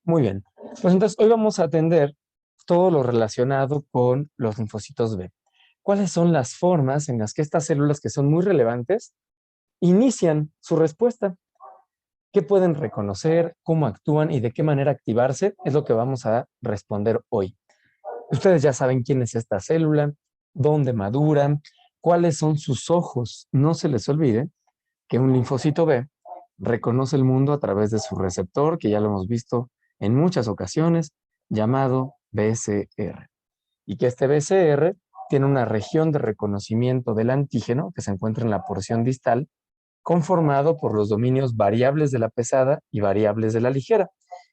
Muy bien. Pues entonces hoy vamos a atender todo lo relacionado con los linfocitos B. ¿Cuáles son las formas en las que estas células que son muy relevantes inician su respuesta? ¿Qué pueden reconocer? ¿Cómo actúan? ¿Y de qué manera activarse? Es lo que vamos a responder hoy. Ustedes ya saben quién es esta célula, dónde maduran, cuáles son sus ojos. No se les olvide que un linfocito B reconoce el mundo a través de su receptor, que ya lo hemos visto en muchas ocasiones, llamado BCR. Y que este BCR tiene una región de reconocimiento del antígeno que se encuentra en la porción distal, conformado por los dominios variables de la pesada y variables de la ligera.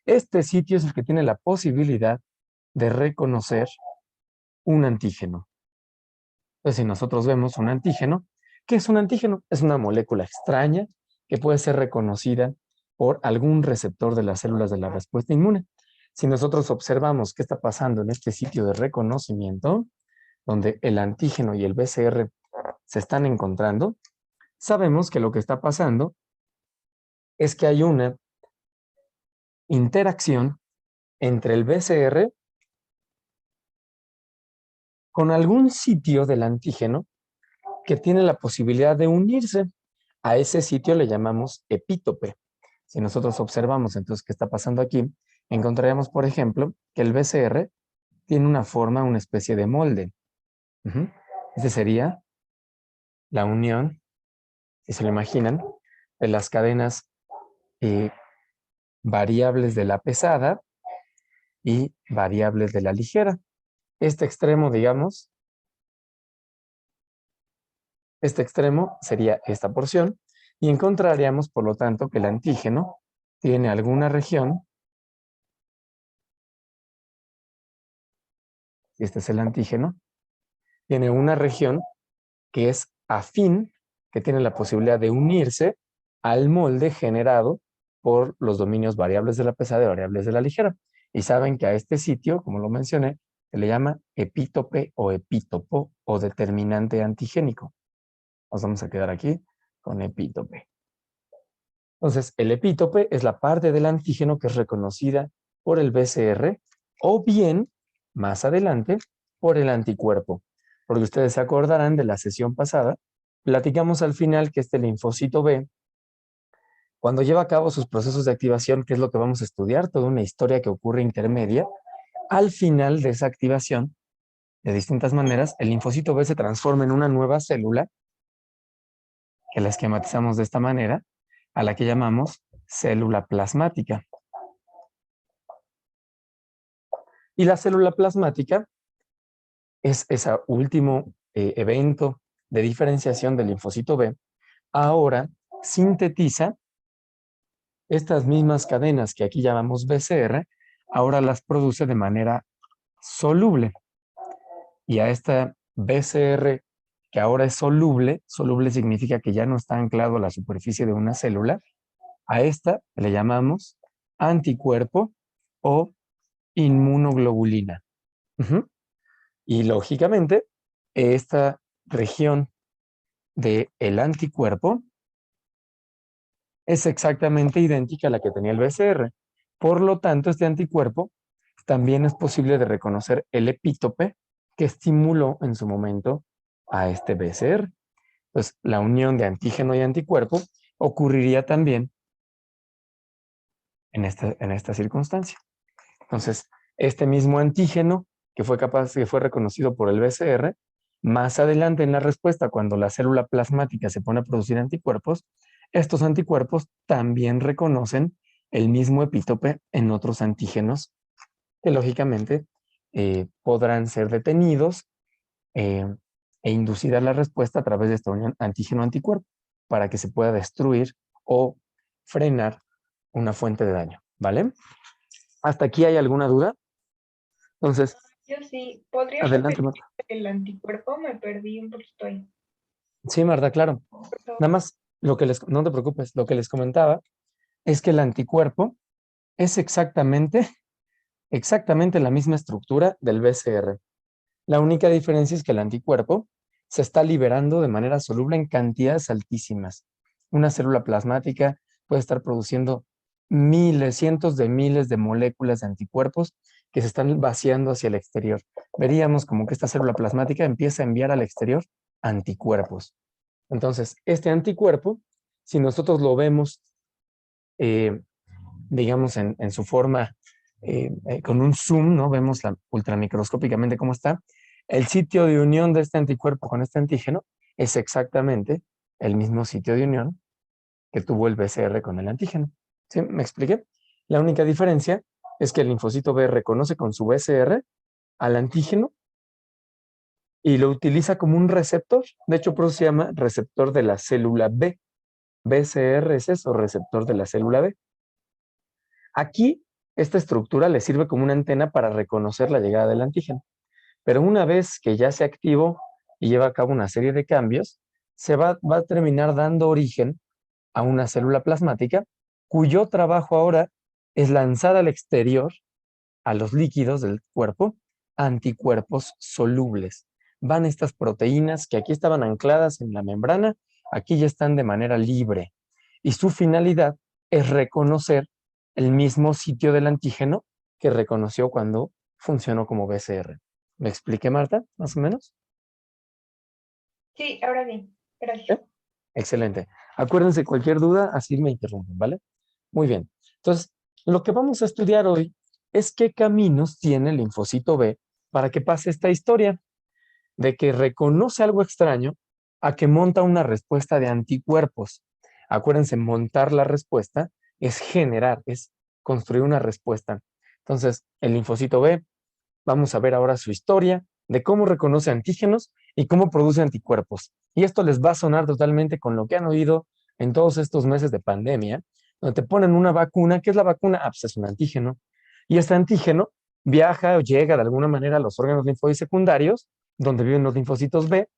Este sitio es el que tiene la posibilidad de reconocer un antígeno. Entonces, si nosotros vemos un antígeno, ¿qué es un antígeno? Es una molécula extraña que puede ser reconocida por algún receptor de las células de la respuesta inmune. Si nosotros observamos qué está pasando en este sitio de reconocimiento, donde el antígeno y el BCR se están encontrando, sabemos que lo que está pasando es que hay una interacción entre el BCR con algún sitio del antígeno que tiene la posibilidad de unirse. A ese sitio le llamamos epítope. Si nosotros observamos entonces qué está pasando aquí, encontraríamos, por ejemplo, que el BCR tiene una forma, una especie de molde. Ese sería la unión, si se lo imaginan, de las cadenas variables de la pesada y variables de la ligera. Este extremo, digamos, este extremo sería esta porción y encontraríamos, por lo tanto, que el antígeno tiene alguna región. Este es el antígeno. Tiene una región que es afín, que tiene la posibilidad de unirse al molde generado por los dominios variables de la pesada y variables de la ligera. Y saben que a este sitio, como lo mencioné, se le llama epítope o epítopo o determinante antigénico. Nos vamos a quedar aquí con epítope. Entonces, el epítope es la parte del antígeno que es reconocida por el BCR o bien, más adelante, por el anticuerpo. Porque ustedes se acordarán de la sesión pasada, platicamos al final que este linfocito B, cuando lleva a cabo sus procesos de activación, que es lo que vamos a estudiar, toda una historia que ocurre intermedia, al final de esa activación, de distintas maneras, el linfocito B se transforma en una nueva célula, que la esquematizamos de esta manera, a la que llamamos célula plasmática. Y la célula plasmática es ese último evento de diferenciación del linfocito B. Ahora sintetiza estas mismas cadenas que aquí llamamos BCR, ahora las produce de manera soluble. Y a esta BCR, que ahora es soluble, soluble significa que ya no está anclado a la superficie de una célula, a esta le llamamos anticuerpo o inmunoglobulina. Y lógicamente, esta región del anticuerpo es exactamente idéntica a la que tenía el BCR. Por lo tanto, este anticuerpo también es posible de reconocer el epítope que estimuló en su momento a este BCR. Pues la unión de antígeno y anticuerpo ocurriría también en esta circunstancia. Entonces, este mismo antígeno que fue reconocido por el BCR, más adelante en la respuesta, cuando la célula plasmática se pone a producir anticuerpos, estos anticuerpos también reconocen el mismo epítope en otros antígenos que lógicamente podrán ser detenidos e inducida la respuesta a través de esta unión antígeno-anticuerpo para que se pueda destruir o frenar una fuente de daño, ¿vale? ¿Hasta aquí hay alguna duda? Entonces, Yo sí. ¿Podrías adelante, repetir Marta. el anticuerpo? Me perdí un poquito ahí. Sí, Marta, claro. Por favor. Nada más, no te preocupes, lo que les comentaba es que el anticuerpo es exactamente la misma estructura del BCR. La única diferencia es que el anticuerpo se está liberando de manera soluble en cantidades altísimas. Una célula plasmática puede estar produciendo miles, cientos de miles de moléculas de anticuerpos que se están vaciando hacia el exterior. Veríamos como que esta célula plasmática empieza a enviar al exterior anticuerpos. Entonces, este anticuerpo, si nosotros lo vemos, digamos, en su forma, con un zoom, ¿no? Vemos ultramicroscópicamente cómo está. El sitio de unión de este anticuerpo con este antígeno es exactamente el mismo sitio de unión que tuvo el BCR con el antígeno. ¿Sí? ¿Me expliqué? La única diferencia es que el linfocito B reconoce con su BCR al antígeno y lo utiliza como un receptor. De hecho, por eso se llama receptor de la célula B. BCR es eso, receptor de la célula B. Aquí, esta estructura le sirve como una antena para reconocer la llegada del antígeno. Pero una vez que ya se activó y lleva a cabo una serie de cambios, se va a terminar dando origen a una célula plasmática cuyo trabajo ahora es lanzar al exterior, a los líquidos del cuerpo, anticuerpos solubles. Van estas proteínas que aquí estaban ancladas en la membrana, aquí ya están de manera libre. Y su finalidad es reconocer el mismo sitio del antígeno que reconoció cuando funcionó como BCR. ¿Me expliqué, Marta, más o menos? Sí, ahora bien, gracias. ¿Eh? Excelente. Acuérdense, cualquier duda, así me interrumpen, ¿vale? Muy bien. Entonces, lo que vamos a estudiar hoy es qué caminos tiene el linfocito B para que pase esta historia de que reconoce algo extraño a que monta una respuesta de anticuerpos. Acuérdense, montar la respuesta es generar, es construir una respuesta. Entonces, el linfocito B, vamos a ver ahora su historia de cómo reconoce antígenos y cómo produce anticuerpos. Y esto les va a sonar totalmente con lo que han oído en todos estos meses de pandemia, donde te ponen una vacuna. ¿Qué es la vacuna? Ah, pues es un antígeno. Y este antígeno viaja o llega de alguna manera a los órganos linfoides secundarios, donde viven los linfocitos B.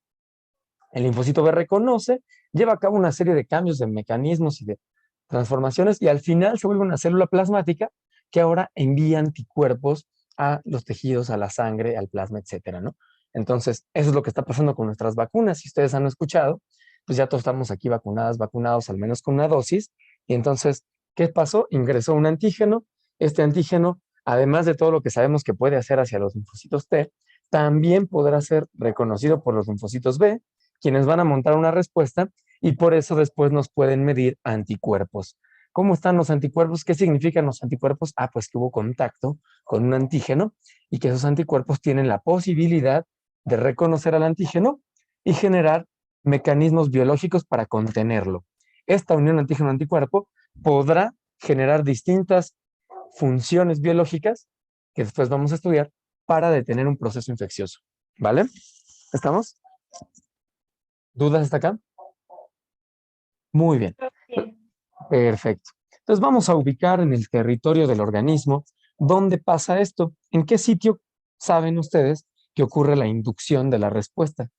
El linfocito B reconoce, lleva a cabo una serie de cambios de mecanismos y de transformaciones y al final se vuelve una célula plasmática que ahora envía anticuerpos a los tejidos, a la sangre, al plasma, etcétera, ¿no? Entonces, eso es lo que está pasando con nuestras vacunas. Si ustedes han escuchado, pues ya todos estamos aquí vacunadas, vacunados, al menos con una dosis. Y entonces, ¿qué pasó? Ingresó un antígeno. Este antígeno, además de todo lo que sabemos que puede hacer hacia los linfocitos T, también podrá ser reconocido por los linfocitos B, quienes van a montar una respuesta y por eso después nos pueden medir anticuerpos. ¿Cómo están los anticuerpos? ¿Qué significan los anticuerpos? Ah, pues que hubo contacto con un antígeno y que esos anticuerpos tienen la posibilidad de reconocer al antígeno y generar mecanismos biológicos para contenerlo. Esta unión antígeno-anticuerpo podrá generar distintas funciones biológicas que después vamos a estudiar para detener un proceso infeccioso. ¿Vale? ¿Estamos? ¿Dudas hasta acá? Muy bien. Bien. Perfecto. Entonces vamos a ubicar en el territorio del organismo dónde pasa esto. ¿En qué sitio saben ustedes que ocurre la inducción de la respuesta?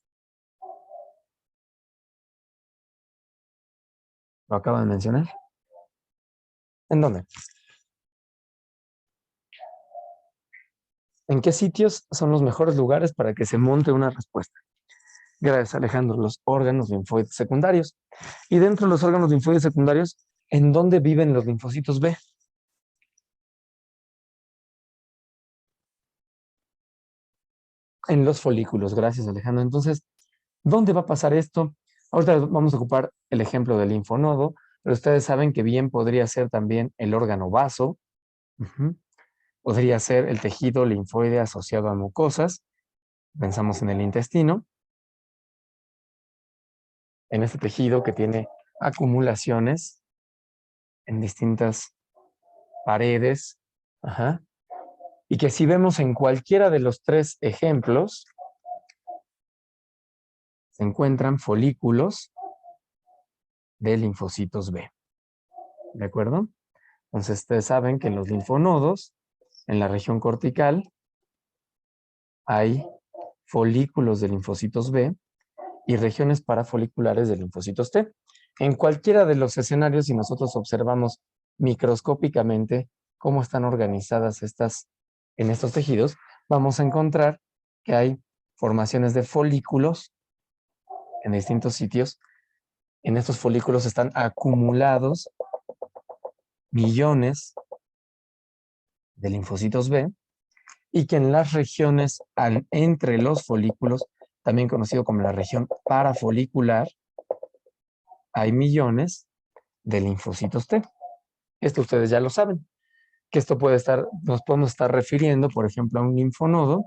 Lo acaban de mencionar. ¿En dónde? ¿En qué sitios son los mejores lugares para que se monte una respuesta? Gracias, Alejandro. Los órganos linfoides secundarios. Y dentro de los órganos linfoides secundarios, ¿en dónde viven los linfocitos B? En los folículos. Gracias, Alejandro. Entonces, ¿dónde va a pasar esto? Ahorita vamos a ocupar el ejemplo del linfonodo, pero ustedes saben que bien podría ser también el órgano vaso. Ujú. Podría ser el tejido linfoide asociado a mucosas. Pensamos en el intestino, en este tejido que tiene acumulaciones en distintas paredes. Ajá. Y que si vemos en cualquiera de los tres ejemplos, se encuentran folículos de linfocitos B. ¿De acuerdo? Entonces, ustedes saben que en los linfonodos, en la región cortical, hay folículos de linfocitos B y regiones parafoliculares de linfocitos T. En cualquiera de los escenarios, si nosotros observamos microscópicamente cómo están organizadas en estos tejidos, vamos a encontrar que hay formaciones de folículos en distintos sitios. En estos folículos están acumulados millones de linfocitos B y que en las regiones entre los folículos, también conocido como la región parafolicular, hay millones de linfocitos T. Esto ustedes ya lo saben, que esto puede estar, nos podemos estar refiriendo, por ejemplo, a un linfonodo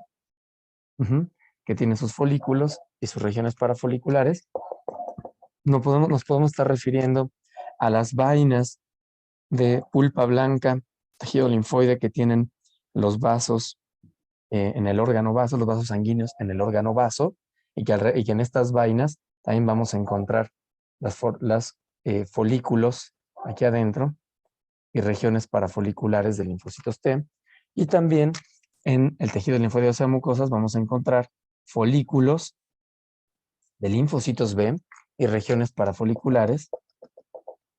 que tiene sus folículos y sus regiones parafoliculares. Nos podemos estar refiriendo a las vainas de pulpa blanca, tejido linfoide que tienen los vasos en el órgano vaso, los vasos sanguíneos en el órgano vaso, y que en estas vainas también vamos a encontrar las folículos aquí adentro y regiones parafoliculares de linfocitos T. Y también en el tejido linfoide óseo de mucosas vamos a encontrar folículos de linfocitos B y regiones parafoliculares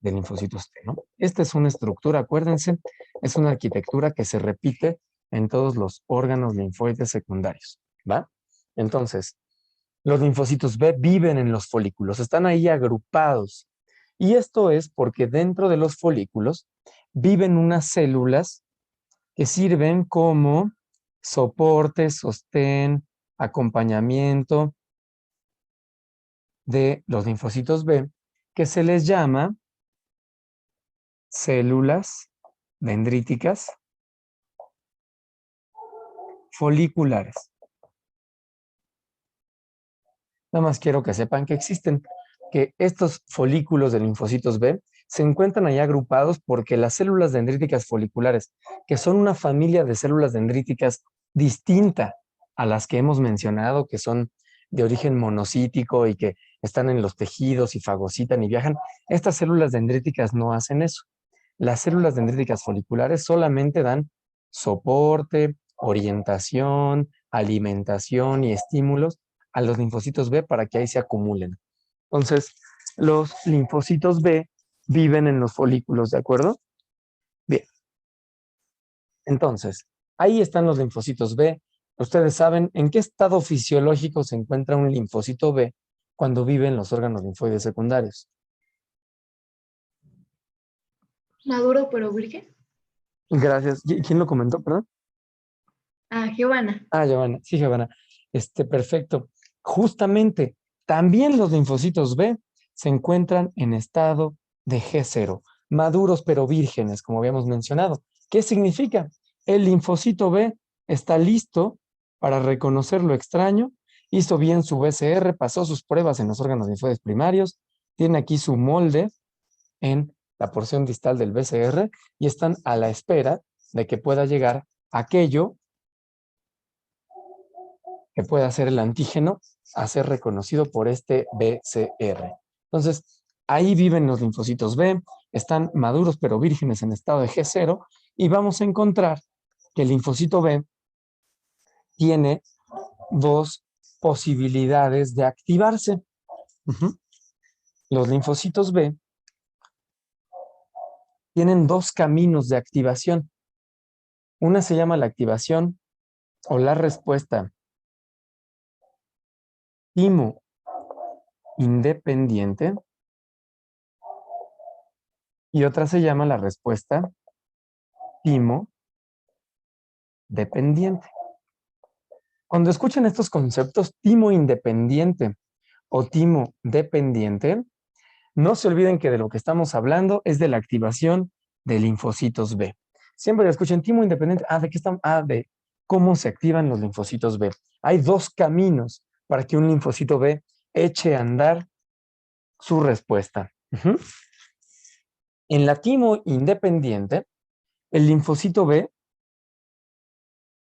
de linfocitos T, ¿no? Esta es una estructura, acuérdense, es una arquitectura que se repite en todos los órganos linfoides secundarios, ¿va? Entonces, los linfocitos B viven en los folículos, están ahí agrupados. Y esto es porque dentro de los folículos viven unas células que sirven como soporte, sostén, acompañamiento de los linfocitos B, que se les llama células dendríticas foliculares. Nada más quiero que sepan que existen, que estos folículos de linfocitos B se encuentran ahí agrupados porque las células dendríticas foliculares, que son una familia de células dendríticas distinta a las que hemos mencionado, que son de origen monocítico y que están en los tejidos y fagocitan y viajan, estas células dendríticas no hacen eso. Las células dendríticas foliculares solamente dan soporte, orientación, alimentación y estímulos a los linfocitos B para que ahí se acumulen. Entonces, los linfocitos B viven en los folículos, ¿de acuerdo? Bien. Entonces, ahí están los linfocitos B. Ustedes saben en qué estado fisiológico se encuentra un linfocito B cuando vive en los órganos linfoides secundarios. Maduro pero virgen. Gracias. ¿Quién lo comentó, perdón? Giovanna. Giovanna. Sí, Giovanna. Perfecto. Justamente, también los linfocitos B se encuentran en estado de G0, maduros pero vírgenes, como habíamos mencionado. ¿Qué significa? El linfocito B está listo para reconocer lo extraño, hizo bien su BCR, pasó sus pruebas en los órganos linfoides primarios, tiene aquí su molde en la porción distal del BCR y están a la espera de que pueda llegar aquello que pueda ser el antígeno a ser reconocido por este BCR. Entonces, ahí viven los linfocitos B, están maduros pero vírgenes en estado de G0 y vamos a encontrar que el linfocito B tiene dos posibilidades de activarse. Los linfocitos B tienen dos caminos de activación. Una se llama la activación o la respuesta timo independiente y otra se llama la respuesta timo dependiente. Cuando escuchen estos conceptos, timo independiente o timo dependiente, no se olviden que de lo que estamos hablando es de la activación de linfocitos B. Siempre escuchen timo independiente. ¿De qué están? De cómo se activan los linfocitos B. Hay dos caminos para que un linfocito B eche a andar su respuesta. En la timo independiente, el linfocito B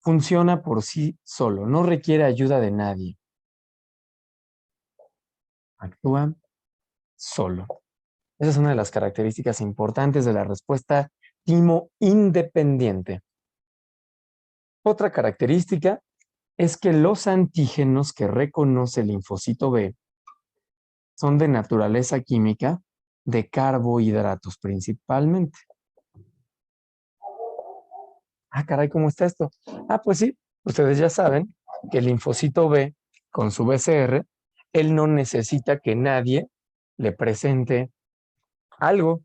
funciona por sí solo, no requiere ayuda de nadie. Actúa solo. Esa es una de las características importantes de la respuesta timo independiente. Otra característica es que los antígenos que reconoce el linfocito B son de naturaleza química de carbohidratos principalmente. Caray, ¿cómo está esto? Pues sí, ustedes ya saben que el linfocito B, con su BCR, él no necesita que nadie le presente algo.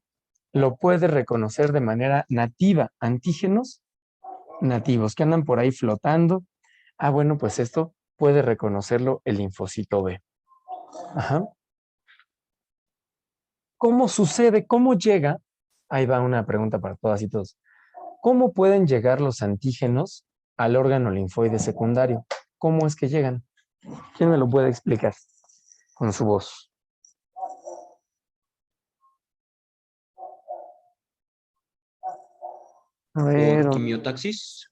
lo puede reconocer de manera nativa, antígenos nativos que andan por ahí flotando. Ah, bueno, pues esto puede reconocerlo el linfocito B. Ajá. ¿Cómo sucede? ¿Cómo llega? Ahí va una pregunta para todas y todos. ¿Cómo pueden llegar los antígenos al órgano linfoide secundario? ¿Cómo es que llegan? ¿Quién me lo puede explicar con su voz? A ver, Por quimiotaxis.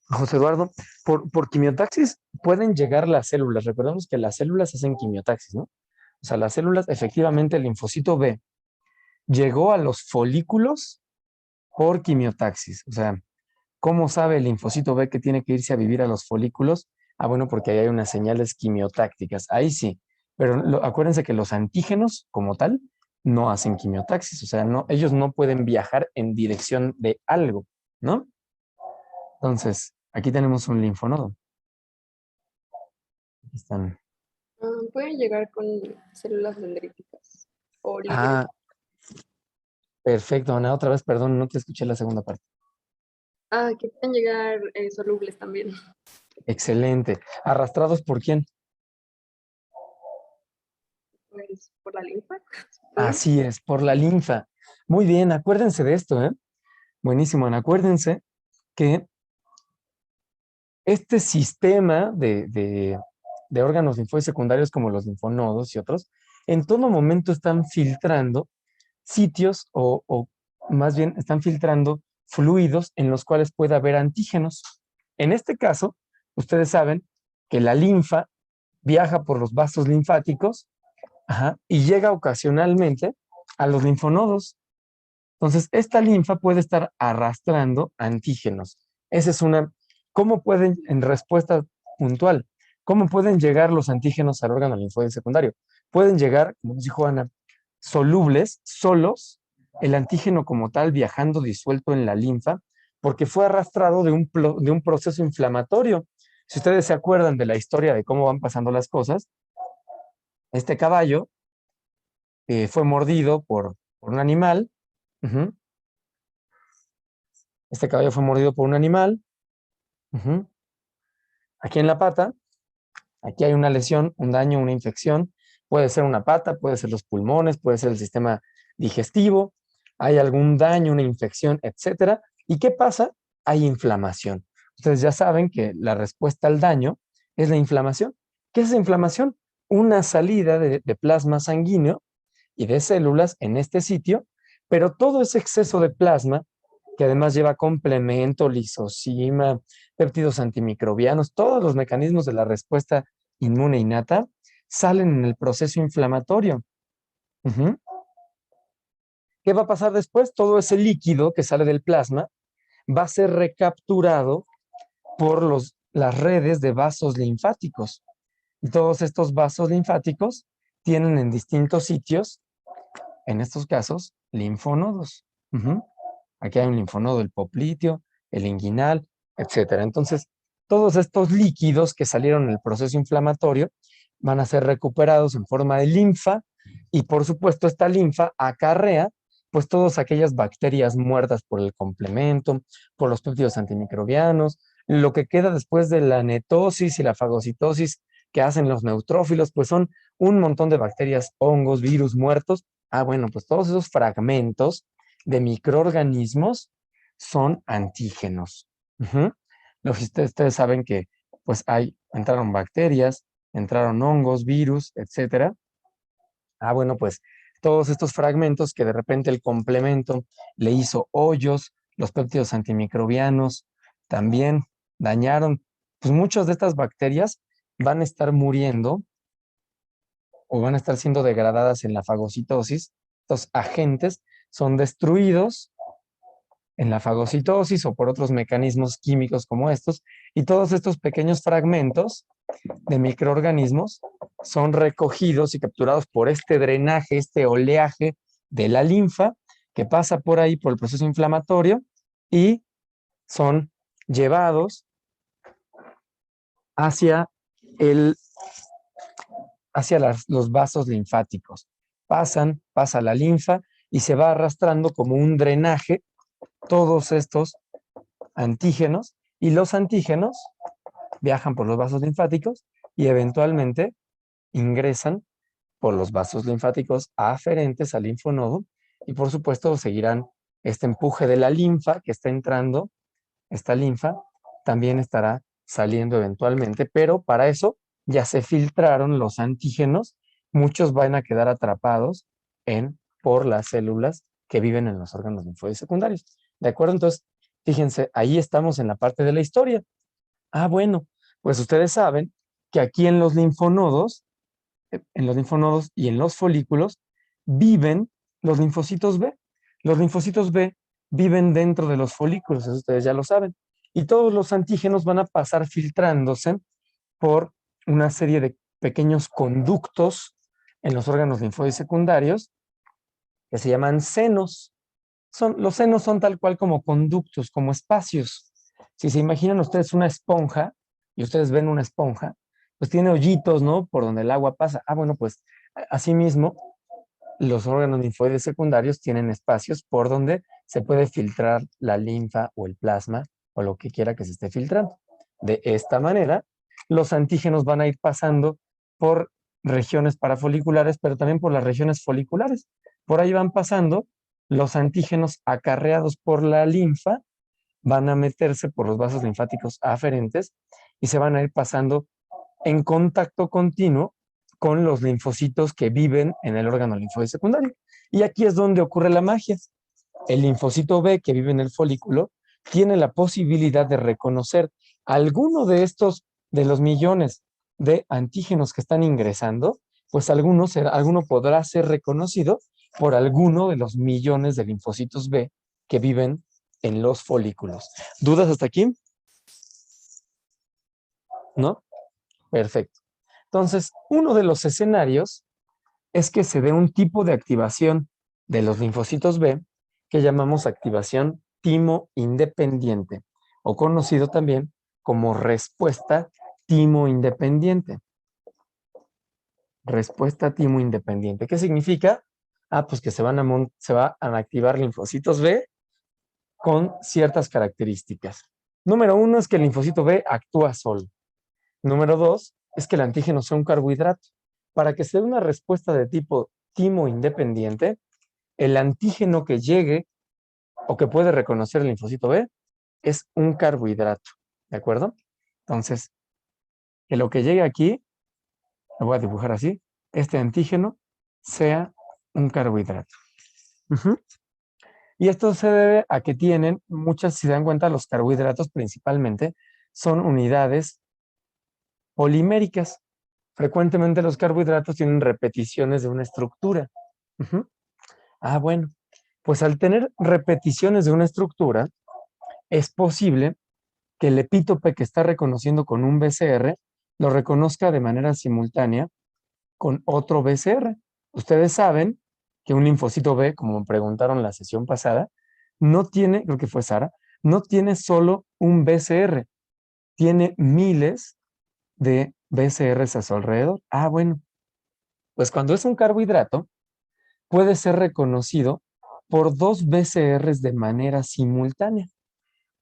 José Eduardo, por quimiotaxis pueden llegar las células. Recordemos que las células hacen quimiotaxis, ¿no? O sea, las células, efectivamente, el linfocito B llegó a los folículos por quimiotaxis. O sea, ¿cómo sabe el linfocito B que tiene que irse a vivir a los folículos? Ah, bueno, porque ahí hay unas señales quimiotácticas. Ahí sí. Pero acuérdense que los antígenos, como tal, no hacen quimiotaxis. O sea, no, ellos no pueden viajar en dirección de algo, ¿no? Entonces, aquí tenemos un linfonodo. Aquí están. Pueden llegar con células dendríticas o Ah, perfecto, Ana. Otra vez, perdón, no te escuché la segunda parte. que pueden llegar solubles también. Excelente. ¿Arrastrados por quién? Pues por la linfa. Así es, por la linfa. Muy bien, acuérdense de esto, ¿eh? Buenísimo, Ana. Acuérdense que este sistema de órganos linfoides secundarios como los linfonodos y otros, en todo momento están filtrando sitios o más bien están filtrando fluidos en los cuales puede haber antígenos. En este caso, ustedes saben que la linfa viaja por los vasos linfáticos, ajá, y llega ocasionalmente a los linfonodos. Entonces, esta linfa puede estar arrastrando antígenos. Esa es una. ¿Cómo pueden, en respuesta puntual, cómo pueden llegar los antígenos al órgano linfoide secundario? Pueden llegar, como nos dijo Ana, solubles, solos, el antígeno como tal viajando disuelto en la linfa, porque fue arrastrado de un proceso inflamatorio. Si ustedes se acuerdan de la historia de cómo van pasando las cosas, este caballo fue mordido por un animal. Uh-huh. Este caballo fue mordido por un animal. Uh-huh. Aquí en la pata, aquí hay una lesión, un daño, una infección. Puede ser una pata, puede ser los pulmones, puede ser el sistema digestivo. Hay algún daño, una infección, etcétera. ¿Y qué pasa? Hay inflamación. Ustedes ya saben que la respuesta al daño es la inflamación. ¿Qué es la inflamación? Una salida de plasma sanguíneo y de células en este sitio, pero todo ese exceso de plasma, que además lleva complemento, lisozima, péptidos antimicrobianos, todos los mecanismos de la respuesta inmune innata, salen en el proceso inflamatorio. Uh-huh. ¿Qué va a pasar después? Todo ese líquido que sale del plasma va a ser recapturado por las redes de vasos linfáticos. Y todos estos vasos linfáticos tienen en distintos sitios, en estos casos, linfonodos. Uh-huh. Aquí hay un linfonodo, el popliteo, el inguinal, etcétera. Entonces, todos estos líquidos que salieron en el proceso inflamatorio van a ser recuperados en forma de linfa y, por supuesto, esta linfa acarrea pues todas aquellas bacterias muertas por el complemento, por los péptidos antimicrobianos, lo que queda después de la netosis y la fagocitosis que hacen los neutrófilos, pues son un montón de bacterias, hongos, virus muertos. Ah, bueno, pues todos esos fragmentos de microorganismos son antígenos. Uh-huh. Ustedes saben que pues entraron bacterias, entraron hongos, virus, etcétera. Ah, bueno, pues todos estos fragmentos que de repente el complemento le hizo hoyos, los péptidos antimicrobianos también dañaron, pues muchas de estas bacterias van a estar muriendo o van a estar siendo degradadas en la fagocitosis. Estos agentes son destruidos en la fagocitosis o por otros mecanismos químicos como estos, y todos estos pequeños fragmentos de microorganismos son recogidos y capturados por este drenaje, este oleaje de la linfa que pasa por ahí por el proceso inflamatorio y son llevados hacia, hacia los vasos linfáticos. Pasa la linfa y se va arrastrando como un drenaje todos estos antígenos, y los antígenos viajan por los vasos linfáticos y eventualmente ingresan por los vasos linfáticos aferentes al linfonodo, y por supuesto seguirán este empuje de la linfa que está entrando. Esta linfa también estará saliendo eventualmente, pero para eso ya se filtraron los antígenos. Muchos van a quedar atrapados por las células que viven en los órganos linfoides secundarios. ¿De acuerdo? Entonces, fíjense, ahí estamos en la parte de la historia. Ah, bueno, pues ustedes saben que aquí en los linfonodos y en los folículos viven los linfocitos B. Los linfocitos B viven dentro de los folículos, eso ustedes ya lo saben. Y todos los antígenos van a pasar filtrándose por una serie de pequeños conductos en los órganos linfoides secundarios que se llaman senos. Los senos son tal cual como conductos, como espacios. Si se imaginan ustedes una esponja, y ustedes ven una esponja, pues tiene hoyitos, ¿no? Por donde el agua pasa. Ah, bueno, pues asimismo, los órganos linfoides secundarios tienen espacios por donde se puede filtrar la linfa o el plasma o lo que quiera que se esté filtrando. De esta manera, los antígenos van a ir pasando por regiones parafoliculares, pero también por las regiones foliculares. Por ahí van pasando los antígenos acarreados por la linfa, van a meterse por los vasos linfáticos aferentes y se van a ir pasando en contacto continuo con los linfocitos que viven en el órgano linfoide secundario. Y aquí es donde ocurre la magia. El linfocito B que vive en el folículo tiene la posibilidad de reconocer alguno de estos, de los millones de antígenos que están ingresando, pues alguno podrá ser reconocido por alguno de los millones de linfocitos B que viven en los folículos. ¿Dudas hasta aquí? ¿No? Perfecto. Entonces, uno de los escenarios es que se dé un tipo de activación de los linfocitos B que llamamos activación timo-independiente, o conocido también como respuesta timo-independiente. Respuesta timo-independiente. ¿Qué significa? Ah, pues que se van a activar linfocitos B con ciertas características. Número 1 es que el linfocito B actúa solo. Número 2 es que el antígeno sea un carbohidrato. Para que se dé una respuesta de tipo timo-independiente, el antígeno que llegue o que puede reconocer el linfocito B es un carbohidrato. ¿De acuerdo? Entonces, que lo que llegue aquí, lo voy a dibujar así, este antígeno sea un carbohidrato. Y esto se debe a que tienen muchas, si se dan cuenta, los carbohidratos principalmente son unidades poliméricas. Frecuentemente los carbohidratos tienen repeticiones de una estructura. Ah, bueno, pues al tener repeticiones de una estructura, es posible que el epítope que está reconociendo con un BCR lo reconozca de manera simultánea con otro BCR. Ustedes saben que un linfocito B, como me preguntaron la sesión pasada, no tiene, creo que fue Sara, no tiene solo un BCR, tiene miles de BCRs a su alrededor. Ah, bueno, pues cuando es un carbohidrato, puede ser reconocido por dos BCRs de manera simultánea.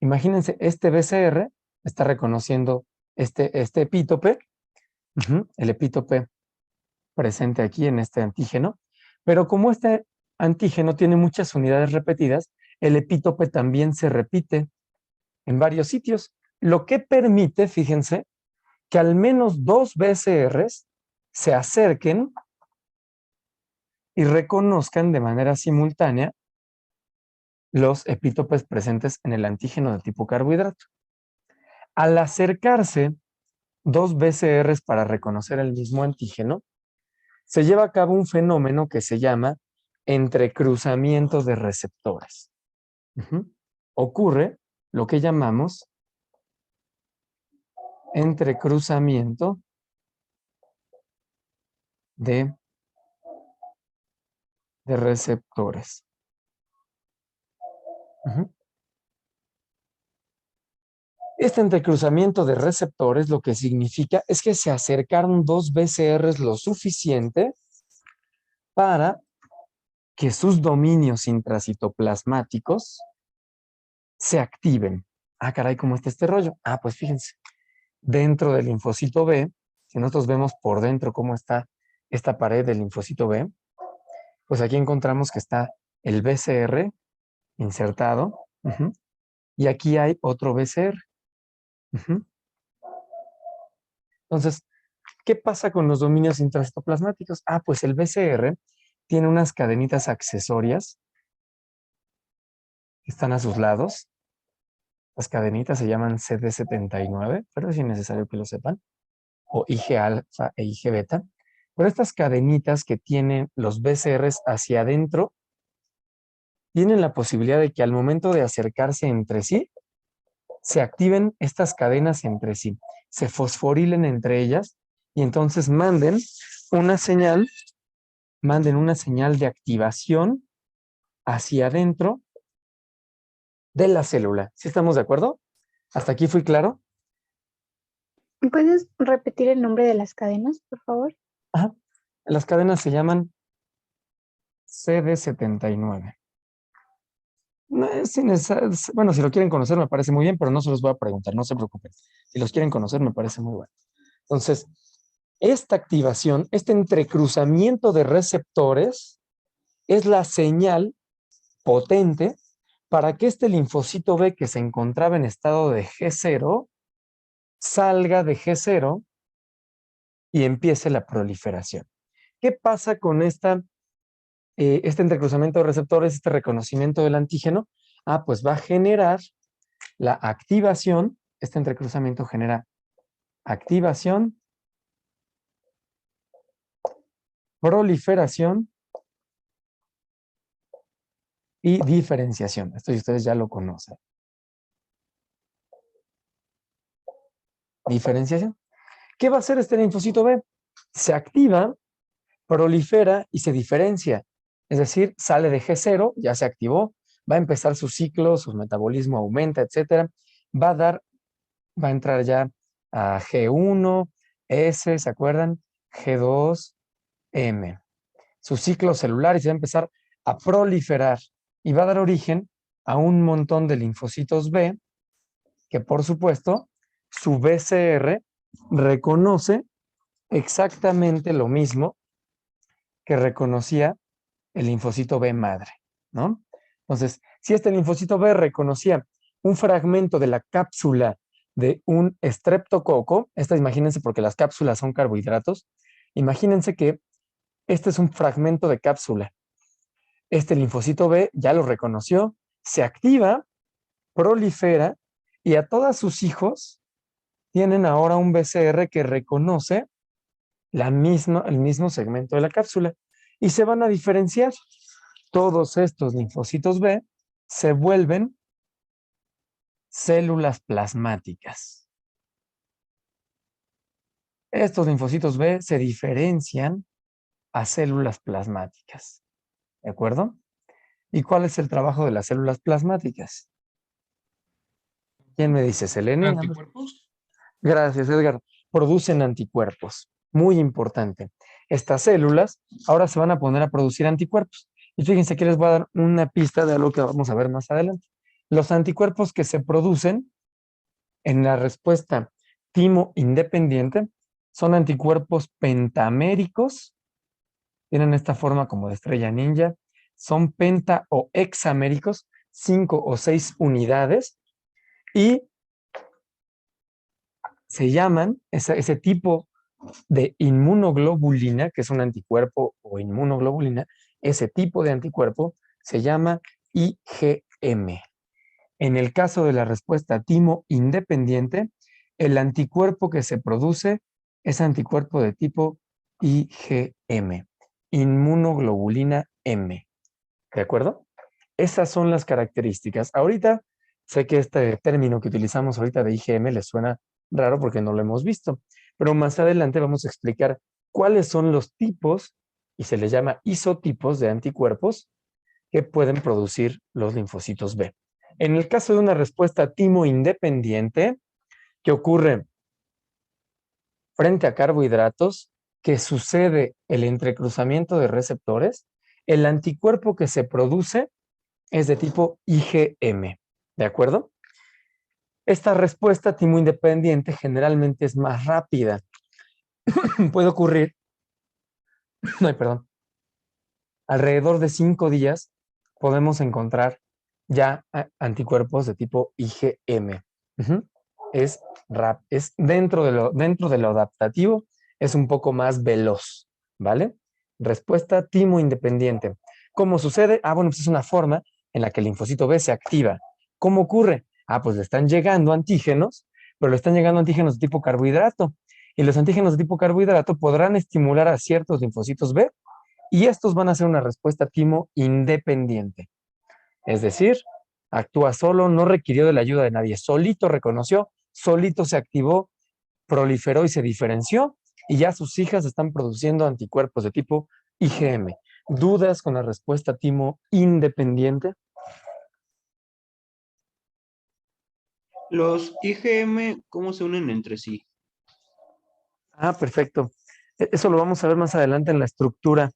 Imagínense, este BCR está reconociendo este epítope, el epítope presente aquí en este antígeno, pero como este antígeno tiene muchas unidades repetidas, el epítope también se repite en varios sitios, lo que permite, fíjense, que al menos dos BCRs se acerquen y reconozcan de manera simultánea los epítopes presentes en el antígeno de tipo carbohidrato. Al acercarse dos BCRs para reconocer el mismo antígeno, se lleva a cabo un fenómeno que se llama entrecruzamiento de receptores. Ocurre lo que llamamos entrecruzamiento de receptores. Este entrecruzamiento de receptores lo que significa es que se acercaron dos BCRs lo suficiente para que sus dominios intracitoplasmáticos se activen. Ah, caray, ¿cómo está este rollo? Ah, pues fíjense, dentro del linfocito B, si nosotros vemos por dentro cómo está esta pared del linfocito B, pues aquí encontramos que está el BCR insertado, y aquí hay otro BCR. Entonces, ¿qué pasa con los dominios intracitoplasmáticos? Ah, pues el BCR tiene unas cadenitas accesorias que están a sus lados. Las cadenitas se llaman CD79, pero es innecesario que lo sepan, o IG alfa e IG beta. Pero estas cadenitas que tienen los BCRs hacia adentro tienen la posibilidad de que al momento de acercarse entre sí, se activen estas cadenas entre sí, se fosforilen entre ellas y entonces manden una señal de activación hacia adentro de la célula. ¿Sí estamos de acuerdo? ¿Hasta aquí fui claro? ¿Puedes repetir el nombre de las cadenas, por favor? Ajá. Las cadenas se llaman CD79. No es bueno, si lo quieren conocer me parece muy bien, pero no se los voy a preguntar, no se preocupen. Si los quieren conocer me parece muy bueno. Entonces, esta activación, este entrecruzamiento de receptores es la señal potente para que este linfocito B que se encontraba en estado de G0 salga de G0 y empiece la proliferación. ¿Qué pasa con este entrecruzamiento de receptores, este reconocimiento del antígeno? Ah, pues va a generar la activación, este entrecruzamiento genera activación, proliferación y diferenciación. Esto ustedes ya lo conocen. Diferenciación. ¿Qué va a hacer este linfocito B? Se activa, prolifera y se diferencia. Es decir, sale de G0, ya se activó, va a empezar su ciclo, su metabolismo aumenta, etcétera. Va a entrar ya a G1, S, ¿se acuerdan? G2, M. Su ciclo celular y se va a empezar a proliferar y va a dar origen a un montón de linfocitos B que, por supuesto, su BCR reconoce exactamente lo mismo que reconocía el linfocito B madre, ¿no? Entonces, si este linfocito B reconocía un fragmento de la cápsula de un estreptococo, imagínense porque las cápsulas son carbohidratos, imagínense que este es un fragmento de cápsula. Este linfocito B ya lo reconoció, se activa, prolifera y a todos sus hijos tienen ahora un BCR que reconoce el mismo segmento de la cápsula y se van a diferenciar. Todos estos linfocitos B se vuelven células plasmáticas. Estos linfocitos B se diferencian a células plasmáticas. ¿De acuerdo? ¿Y cuál es el trabajo de las células plasmáticas? ¿Quién me dice? Selene. Anticuerpos. Gracias, Edgar. Producen anticuerpos. Muy importante. Estas células ahora se van a poner a producir anticuerpos. Y fíjense que les voy a dar una pista de algo que vamos a ver más adelante. Los anticuerpos que se producen en la respuesta timo independiente son anticuerpos pentaméricos. Tienen esta forma como de estrella ninja. Son penta o hexaméricos, 5 o 6 unidades. Y se llaman ese tipo de inmunoglobulina, que es un anticuerpo o inmunoglobulina, ese tipo de anticuerpo se llama IgM. En el caso de la respuesta timo independiente, el anticuerpo que se produce es anticuerpo de tipo IgM, inmunoglobulina M. ¿De acuerdo? Esas son las características. Ahorita sé que este término que utilizamos ahorita de IgM les suena raro porque no lo hemos visto, pero más adelante vamos a explicar cuáles son los tipos, y se les llama isotipos de anticuerpos que pueden producir los linfocitos B. En el caso de una respuesta timo independiente, que ocurre frente a carbohidratos, que sucede el entrecruzamiento de receptores, El anticuerpo que se produce es de tipo IgM, ¿de acuerdo? Esta respuesta timo independiente generalmente es más rápida. Puede ocurrir, ay, perdón, alrededor de 5 días podemos encontrar ya anticuerpos de tipo IgM. Es dentro de lo adaptativo, es un poco más veloz, ¿vale? Respuesta timo independiente. ¿Cómo sucede? Bueno, pues es una forma en la que el linfocito B se activa. ¿Cómo ocurre? Pues le están llegando antígenos, pero le están llegando antígenos de tipo carbohidrato. Y los antígenos de tipo carbohidrato podrán estimular a ciertos linfocitos B y estos van a hacer una respuesta timo independiente. Es decir, actúa solo, no requirió de la ayuda de nadie. Solito reconoció, solito se activó, proliferó y se diferenció, y ya sus hijas están produciendo anticuerpos de tipo IgM. ¿Dudas con la respuesta timo independiente? Los IgM, ¿cómo se unen entre sí? Perfecto. Eso lo vamos a ver más adelante en la estructura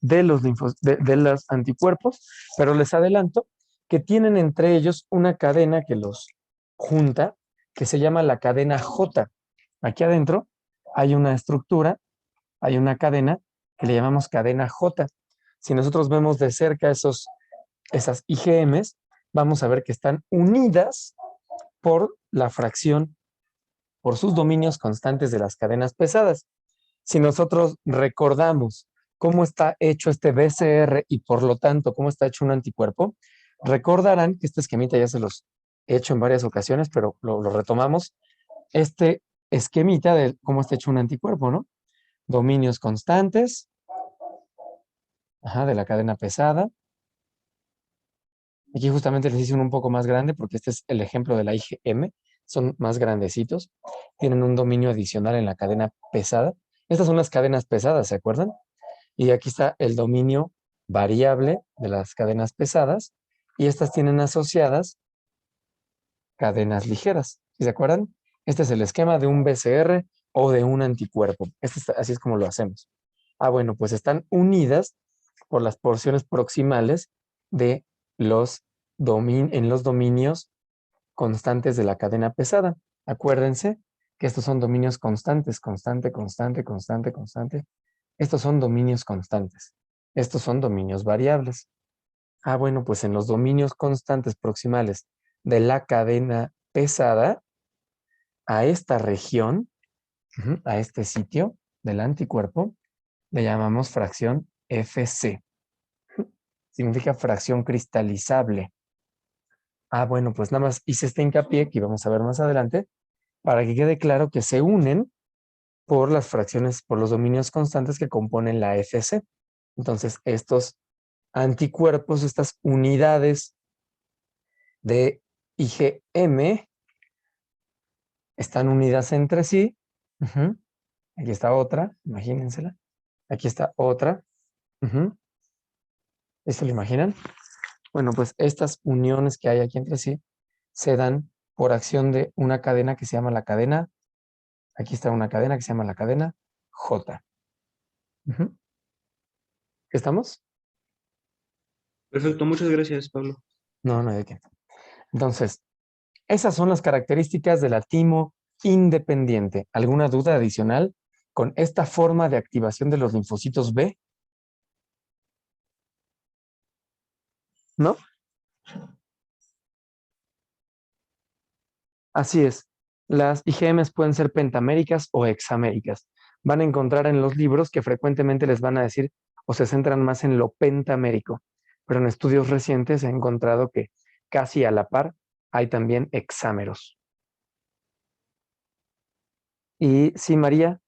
de los anticuerpos, pero les adelanto que tienen entre ellos una cadena que los junta, que se llama la cadena J. Aquí adentro hay una estructura, hay una cadena que le llamamos cadena J. Si nosotros vemos de cerca esas IgMs, vamos a ver que están unidas por la fracción, por sus dominios constantes de las cadenas pesadas. Si nosotros recordamos cómo está hecho este BCR y por lo tanto cómo está hecho un anticuerpo, recordarán que este esquemita ya se los he hecho en varias ocasiones, pero lo retomamos. Este esquemita de cómo está hecho un anticuerpo, ¿no? Dominios constantes, de la cadena pesada. Aquí justamente les hice uno un poco más grande porque este es el ejemplo de la IgM. Son más grandecitos. Tienen un dominio adicional en la cadena pesada. Estas son las cadenas pesadas, ¿se acuerdan? Y aquí está el dominio variable de las cadenas pesadas. Y estas tienen asociadas cadenas ligeras. ¿Sí se acuerdan? Este es el esquema de un BCR o de un anticuerpo. Así es como lo hacemos. Bueno, pues están unidas por las porciones proximales de en los dominios constantes de la cadena pesada. Acuérdense que estos son dominios constantes, constante, constante, constante, constante. Estos son dominios constantes. Estos son dominios variables. Bueno, pues en los dominios constantes proximales de la cadena pesada, a esta región, a este sitio del anticuerpo, le llamamos fracción FC. Significa fracción cristalizable. Bueno, pues nada más hice este hincapié que vamos a ver más adelante para que quede claro que se unen por las fracciones, por los dominios constantes que componen la FC. Entonces, estos anticuerpos, estas unidades de IgM están unidas entre sí. Aquí está otra, imagínensela. Aquí está otra. ¿Esto lo imaginan? Bueno, pues estas uniones que hay aquí entre sí se dan por acción de una cadena que se llama la cadena. Aquí está una cadena que se llama la cadena J. ¿Estamos? Perfecto, muchas gracias, Pablo. No, no hay de qué. Entonces, esas son las características de la timo independiente. ¿Alguna duda adicional con esta forma de activación de los linfocitos B? ¿No? Así es. Las IgMs pueden ser pentaméricas o hexaméricas. Van a encontrar en los libros que frecuentemente les van a decir o se centran más en lo pentamérico. Pero en estudios recientes se ha encontrado que casi a la par hay también hexámeros. Y sí, María,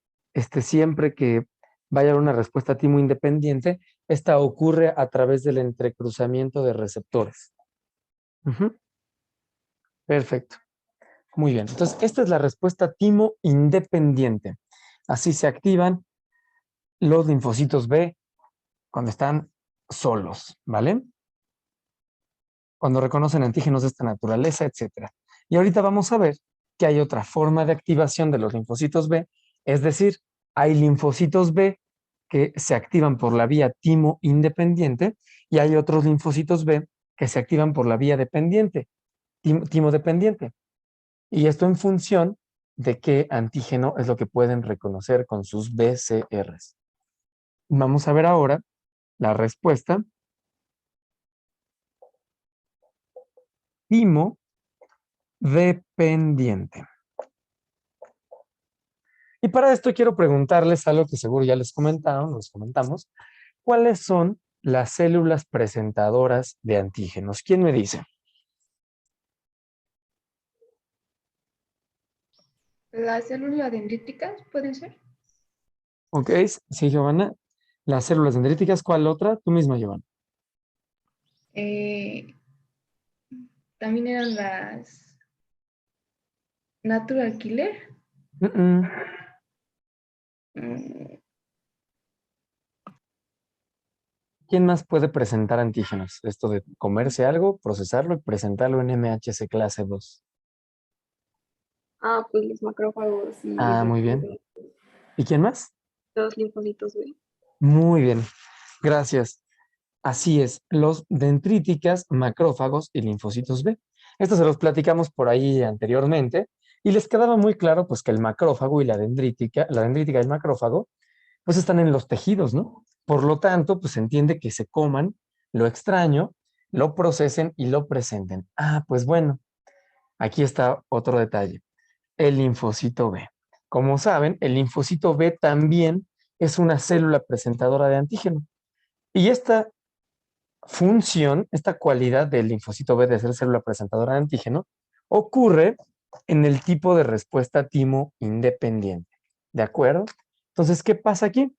siempre que vaya a haber una respuesta timo independiente, esta ocurre a través del entrecruzamiento de receptores. Perfecto. Muy bien. Entonces, esta es la respuesta timo independiente. Así se activan los linfocitos B cuando están solos, ¿vale? Cuando reconocen antígenos de esta naturaleza, etc. Y ahorita vamos a ver que hay otra forma de activación de los linfocitos B, es decir, hay linfocitos B que se activan por la vía timo independiente y hay otros linfocitos B que se activan por la vía dependiente, timo dependiente. Y esto en función de qué antígeno es lo que pueden reconocer con sus BCRs. Vamos a ver ahora la respuesta. Timo dependiente. Y para esto quiero preguntarles algo que seguro ya les comentamos. ¿Cuáles son las células presentadoras de antígenos? ¿Quién me dice? ¿Las células dendríticas pueden ser? Ok, sí, Giovanna. Las células dendríticas, ¿cuál otra? Tú misma, Giovanna. Eh, También eran las Natural Killer. Mm, mm. Mm, ¿Quién más puede presentar antígenos? Esto de comerse algo, procesarlo y presentarlo en MHC clase 2. Ah, pues los macrófagos y Ah, muy bien. ¿Y quién más? los linfocitos B. Muy bien. Gracias. Así es, los dendríticas, macrófagos y linfocitos B. Esto se los platicamos por ahí anteriormente y les quedaba muy claro pues que el macrófago y la dendrítica y el macrófago pues están en los tejidos, ¿no? Por lo tanto, pues se entiende que se coman lo extraño, lo procesen y lo presenten. Ah, pues bueno, aquí está otro detalle. El linfocito B. Como saben, el linfocito B también es una célula presentadora de antígeno. Y esta función, esta cualidad del linfocito B de ser célula presentadora de antígeno, ocurre en el tipo de respuesta timo independiente. ¿De acuerdo? Entonces, ¿qué pasa aquí?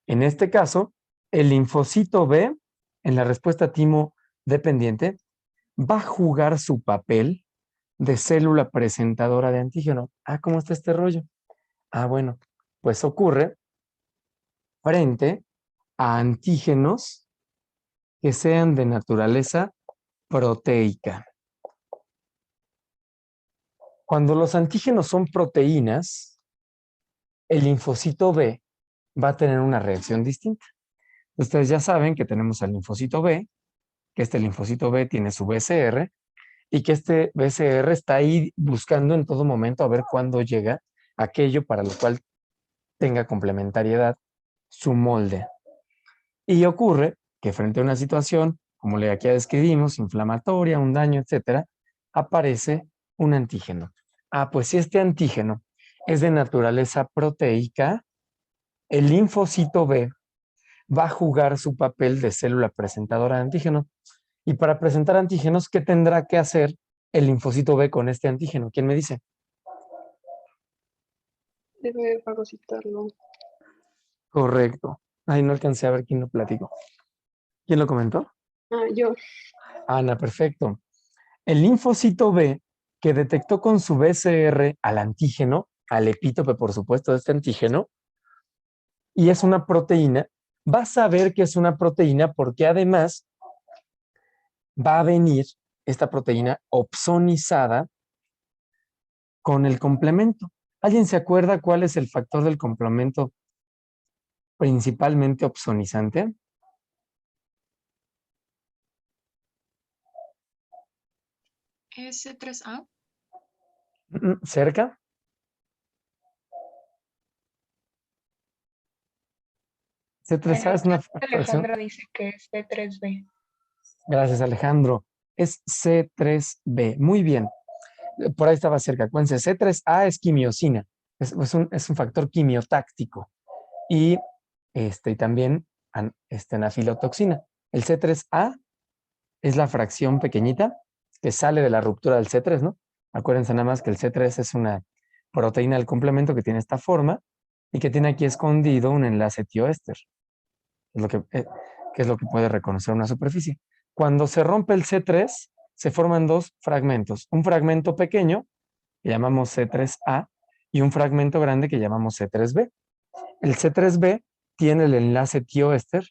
En este caso, el linfocito B, en la respuesta timo dependiente, va a jugar su papel de célula presentadora de antígeno. Ah, ¿cómo está este rollo? Ah, bueno, pues ocurre frente a antígenos que sean de naturaleza proteica. Cuando los antígenos son proteínas, el linfocito B va a tener una reacción distinta. Ustedes ya saben que tenemos al linfocito B, que este linfocito B tiene su BCR y que este BCR está ahí buscando en todo momento a ver cuándo llega aquello para lo cual tenga complementariedad su molde. Y ocurre que frente a una situación, como la que ya describimos, inflamatoria, un daño, etcétera, aparece un antígeno. Ah, pues si este antígeno es de naturaleza proteica, el linfocito B va a jugar su papel de célula presentadora de antígeno. Y para presentar antígenos, ¿qué tendrá que hacer el linfocito B con este antígeno? ¿Quién me dice? Debe fagocitarlo. Correcto. Ay, no alcancé a ver quién lo platicó. ¿Quién lo comentó? Ah, yo. Ana, perfecto. El linfocito B, que detectó con su BCR al antígeno, al epítope, por supuesto, de este antígeno, y es una proteína, va a saber que es una proteína porque además va a venir esta proteína opsonizada con el complemento. ¿Alguien se acuerda cuál es el factor del complemento principalmente opsonizante? S3A. ¿Cerca? C3A es una fracción. Alejandra dice que es C3B. Gracias, Alejandro. Es C3B. Muy bien. Por ahí estaba cerca. Acuérdense, C3A es quimiosina. Es un factor quimiotáctico. Y también anafilotoxina. El C3A es la fracción pequeñita que sale de la ruptura del C3, ¿no? Acuérdense nada más que el C3 es una proteína del complemento que tiene esta forma y que tiene aquí escondido un enlace tioéster, que es lo que puede reconocer una superficie. Cuando se rompe el C3, se forman dos fragmentos. Un fragmento pequeño, que llamamos C3A, y un fragmento grande que llamamos C3B. El C3B tiene el enlace tioéster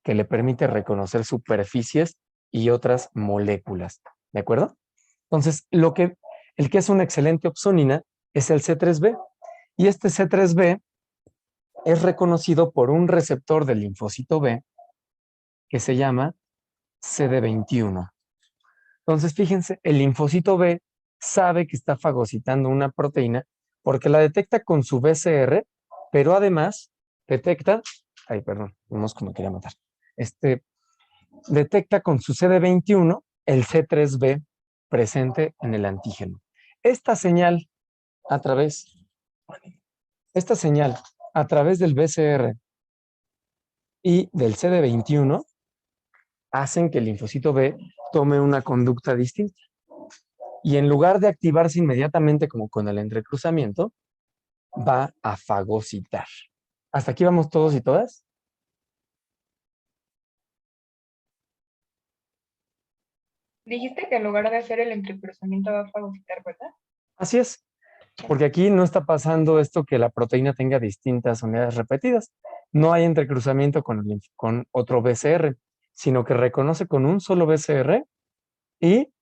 que le permite reconocer superficies y otras moléculas. ¿De acuerdo? Entonces, el que es una excelente opsonina es el C3B. Y este C3B es reconocido por un receptor del linfocito B que se llama CD21. Entonces, fíjense, el linfocito B sabe que está fagocitando una proteína porque la detecta con su BCR, pero además detecta, ay, perdón, el mosco me quería matar, detecta con su CD21 el C3b presente en el antígeno. Esta señal a través, esta señal a través del BCR y del CD21 hacen que el linfocito B tome una conducta distinta. Y en lugar de activarse inmediatamente como con el entrecruzamiento, va a fagocitar. ¿Hasta aquí vamos todos y todas? Dijiste que en lugar de hacer el entrecruzamiento va a fagocitar, ¿verdad? Así es, porque aquí no está pasando esto que la proteína tenga distintas unidades repetidas. No hay entrecruzamiento con otro BCR, sino que reconoce con un solo BCR y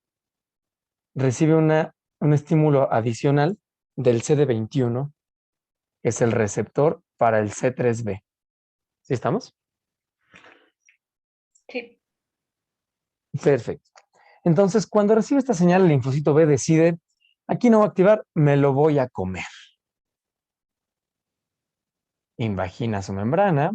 recibe un estímulo adicional del CD21, que es el receptor para el C3b. ¿Sí estamos? Sí. Perfecto. Entonces, cuando recibe esta señal, el linfocito B decide, aquí no va a activar, me lo voy a comer. Invagina su membrana,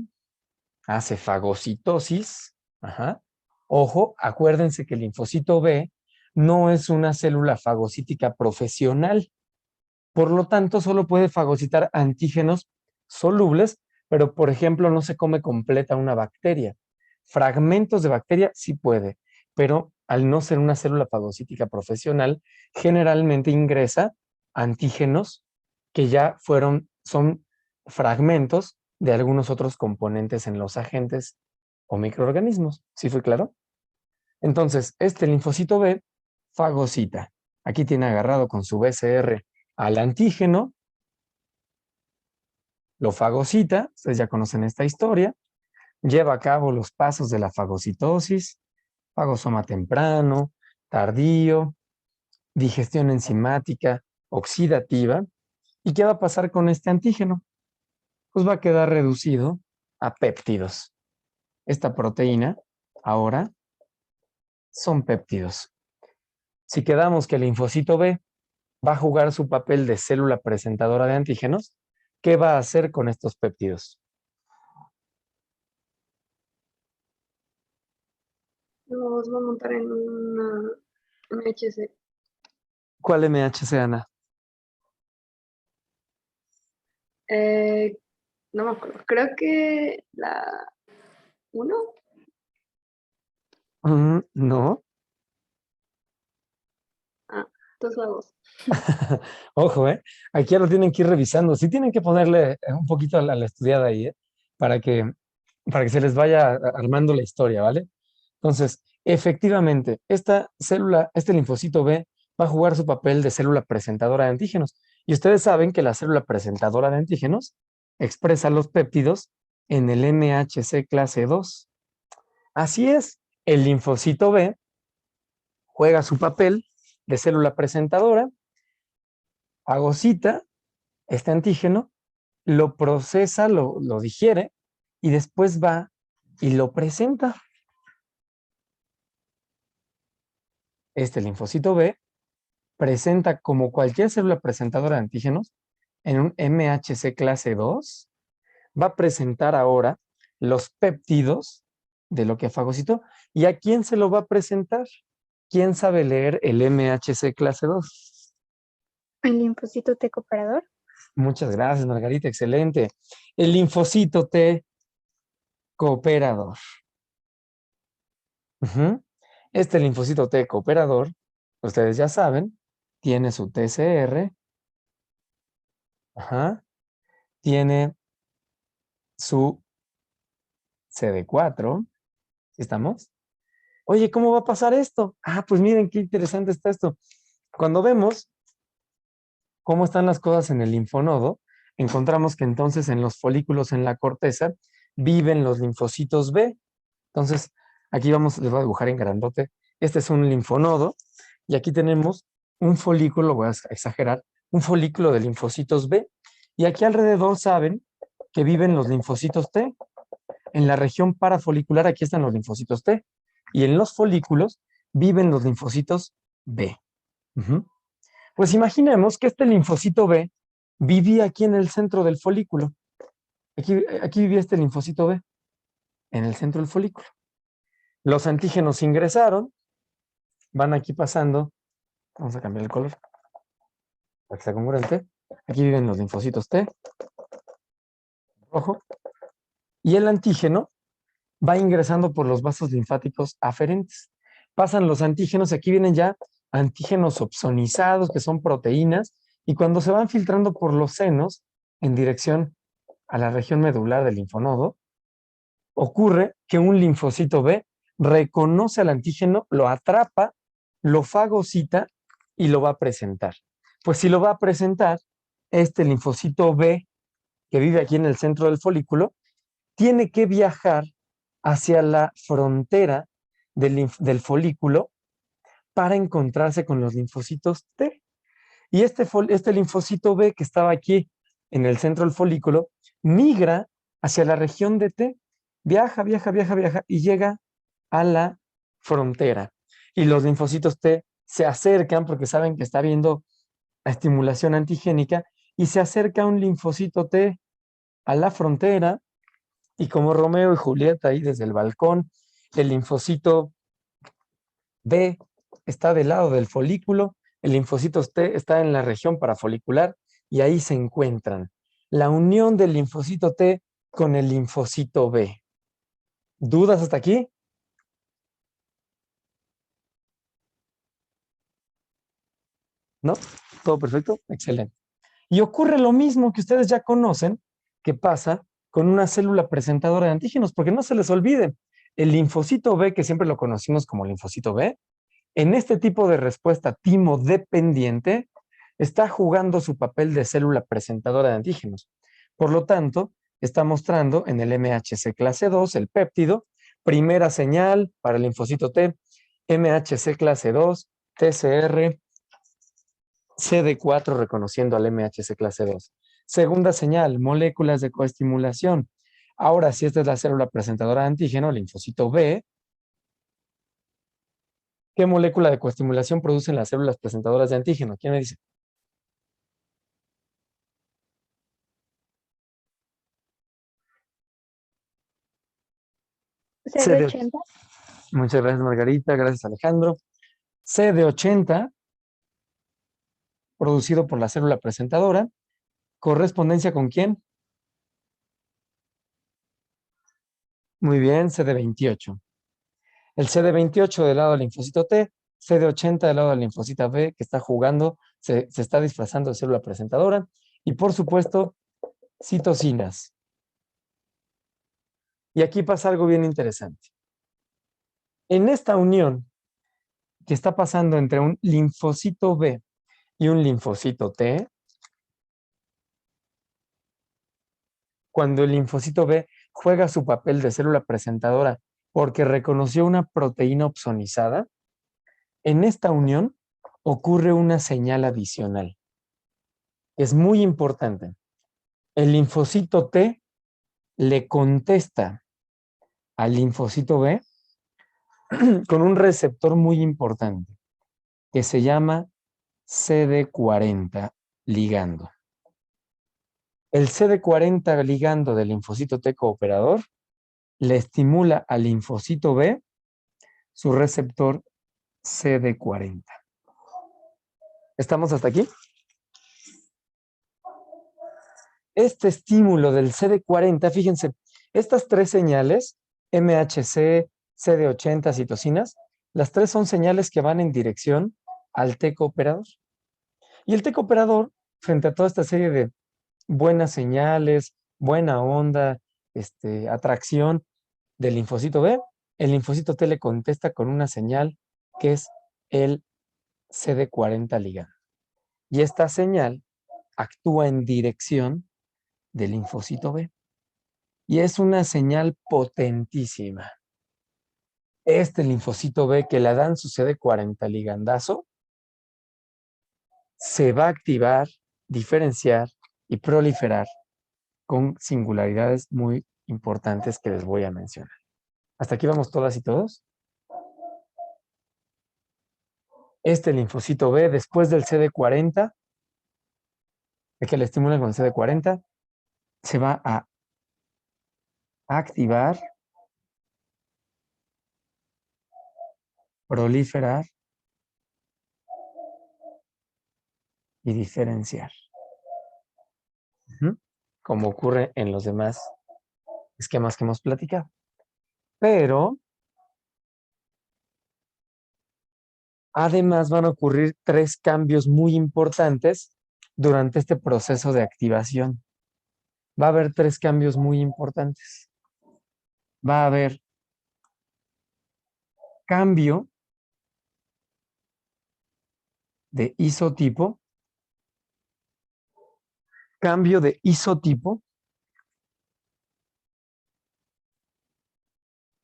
hace fagocitosis. Ajá. Ojo, acuérdense que el linfocito B no es una célula fagocítica profesional. Por lo tanto, solo puede fagocitar antígenos solubles, pero por ejemplo, no se come completa una bacteria. Fragmentos de bacteria sí puede, pero al no ser una célula fagocítica profesional, generalmente ingresa antígenos que ya son fragmentos de algunos otros componentes en los agentes o microorganismos. ¿Sí fue claro? Entonces, este linfocito B fagocita. Aquí tiene agarrado con su BCR al antígeno, lo fagocita, ustedes ya conocen esta historia, lleva a cabo los pasos de la fagocitosis, fagosoma temprano, tardío, digestión enzimática, oxidativa. ¿Y qué va a pasar con este antígeno? Pues va a quedar reducido a péptidos. Esta proteína ahora son péptidos. Si quedamos que el linfocito B va a jugar su papel de célula presentadora de antígenos, ¿qué va a hacer con estos péptidos? Los voy a montar en una MHC. ¿Cuál MHC, Ana? No me acuerdo. Creo que la 1. No. Entonces la 2. Ojo, aquí ya lo tienen que ir revisando. Sí tienen que ponerle un poquito a la estudiada ahí, para que se les vaya armando la historia, ¿vale? Entonces, efectivamente, esta célula, este linfocito B, va a jugar su papel de célula presentadora de antígenos. Y ustedes saben que la célula presentadora de antígenos expresa los péptidos en el MHC clase 2. Así es, el linfocito B juega su papel de célula presentadora, fagocita este antígeno, lo procesa, lo digiere y después va y lo presenta. Este linfocito B presenta como cualquier célula presentadora de antígenos en un MHC clase 2, va a presentar ahora los péptidos de lo que fagocitó. ¿Y a quién se lo va a presentar? ¿Quién sabe leer el MHC clase 2? El linfocito T cooperador. Muchas gracias, Margarita, excelente. El linfocito T cooperador. Este linfocito T cooperador, ustedes ya saben, tiene su TCR, tiene su CD4, ¿sí estamos? Oye, ¿cómo va a pasar esto? Pues miren qué interesante está esto. Cuando vemos cómo están las cosas en el linfonodo, encontramos que entonces en los folículos en la corteza viven los linfocitos B. Entonces, aquí les voy a dibujar en grandote. Este es un linfonodo y aquí tenemos un folículo, voy a exagerar, un folículo de linfocitos B. Y aquí alrededor saben que viven los linfocitos T. En la región parafolicular aquí están los linfocitos T. Y en los folículos viven los linfocitos B. Ujú. Pues imaginemos que este linfocito B vivía aquí en el centro del folículo. Aquí vivía este linfocito B, en el centro del folículo. Los antígenos ingresaron, van aquí pasando. Vamos a cambiar el color para que sea congruente. Aquí viven los linfocitos T, rojo. Y el antígeno va ingresando por los vasos linfáticos aferentes. Pasan los antígenos, aquí vienen ya antígenos opsonizados, que son proteínas, y cuando se van filtrando por los senos en dirección a la región medular del linfonodo, ocurre que un linfocito B reconoce al antígeno, lo atrapa, lo fagocita y lo va a presentar. Pues si lo va a presentar, este linfocito B, que vive aquí en el centro del folículo, tiene que viajar hacia la frontera del folículo para encontrarse con los linfocitos T. Y este linfocito B que estaba aquí en el centro del folículo migra hacia la región de T, viaja y llega a la frontera. Y los linfocitos T se acercan porque saben que está habiendo estimulación antigénica y se acerca un linfocito T a la frontera y como Romeo y Julieta ahí desde el balcón, el linfocito B está del lado del folículo, el linfocito T está en la región parafolicular y ahí se encuentran. La unión del linfocito T con el linfocito B. ¿Dudas hasta aquí? ¿No? ¿Todo perfecto? Excelente. Y ocurre lo mismo que ustedes ya conocen, que pasa con una célula presentadora de antígenos, porque no se les olvide, el linfocito B, que siempre lo conocimos como linfocito B, en este tipo de respuesta timo-dependiente, está jugando su papel de célula presentadora de antígenos. Por lo tanto, está mostrando en el MHC clase 2, el péptido, primera señal para el linfocito T, MHC clase 2, TCR, CD4 reconociendo al MHC clase 2. Segunda señal, moléculas de coestimulación. Ahora, si esta es la célula presentadora de antígeno, linfocito B, ¿qué molécula de coestimulación producen las células presentadoras de antígeno? ¿Quién me dice? CD80. Muchas gracias, Margarita. Gracias, Alejandro. CD80, producido por la célula presentadora. ¿Correspondencia con quién? Muy bien, CD28. El CD28 del lado del linfocito T, CD80 del lado del linfocito B, que está jugando, se está disfrazando de célula presentadora. Y por supuesto, citocinas. Y aquí pasa algo bien interesante. En esta unión que está pasando entre un linfocito B y un linfocito T, cuando el linfocito B juega su papel de célula presentadora porque reconoció una proteína opsonizada, en esta unión ocurre una señal adicional. Es muy importante. El linfocito T le contesta al linfocito B con un receptor muy importante que se llama CD40 ligando. El CD40 ligando del linfocito T cooperador le estimula al linfocito B su receptor CD40. ¿Estamos hasta aquí? Este estímulo del CD40, fíjense, estas tres señales, MHC, CD80, citocinas, las tres son señales que van en dirección al T cooperador. Y el T cooperador, frente a toda esta serie de buenas señales, buena onda, atracción del linfocito B, el linfocito T le contesta con una señal que es el CD40 ligando. Y esta señal actúa en dirección del linfocito B. Y es una señal potentísima. Este linfocito B que le dan su CD40 ligandazo se va a activar, diferenciar y proliferar con singularidades muy importantes que les voy a mencionar. ¿Hasta aquí vamos todas y todos? Este linfocito B, después del CD40, de que le estimulan con el CD40, se va a activar, proliferar y diferenciar. Como ocurre en los demás esquemas que hemos platicado. Pero además van a ocurrir 3 cambios muy importantes durante este proceso de activación. Va a haber 3 cambios muy importantes. Va a haber cambio de isotipo,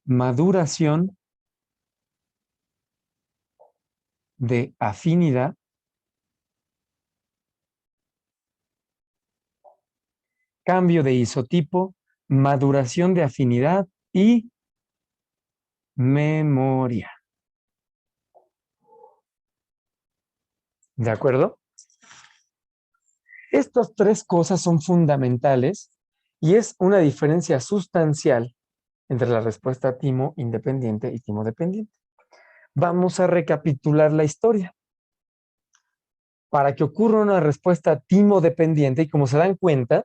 maduración de afinidad, cambio de isotipo, maduración de afinidad y memoria. ¿De acuerdo? Estas 3 cosas son fundamentales y es una diferencia sustancial entre la respuesta timo independiente y timo dependiente. Vamos a recapitular la historia. Para que ocurra una respuesta timo dependiente, y como se dan cuenta,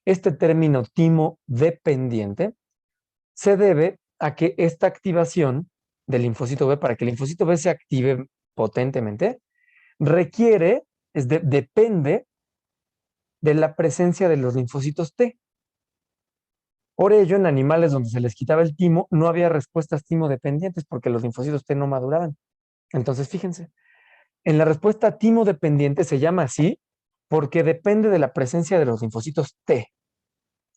este término timo dependiente se debe a que esta activación del linfocito B, para que el linfocito B se active potentemente, depende de la presencia de los linfocitos T. Por ello, en animales donde se les quitaba el timo, no había respuestas timo dependientes porque los linfocitos T no maduraban. Entonces, fíjense, en la respuesta timo dependiente se llama así porque depende de la presencia de los linfocitos T.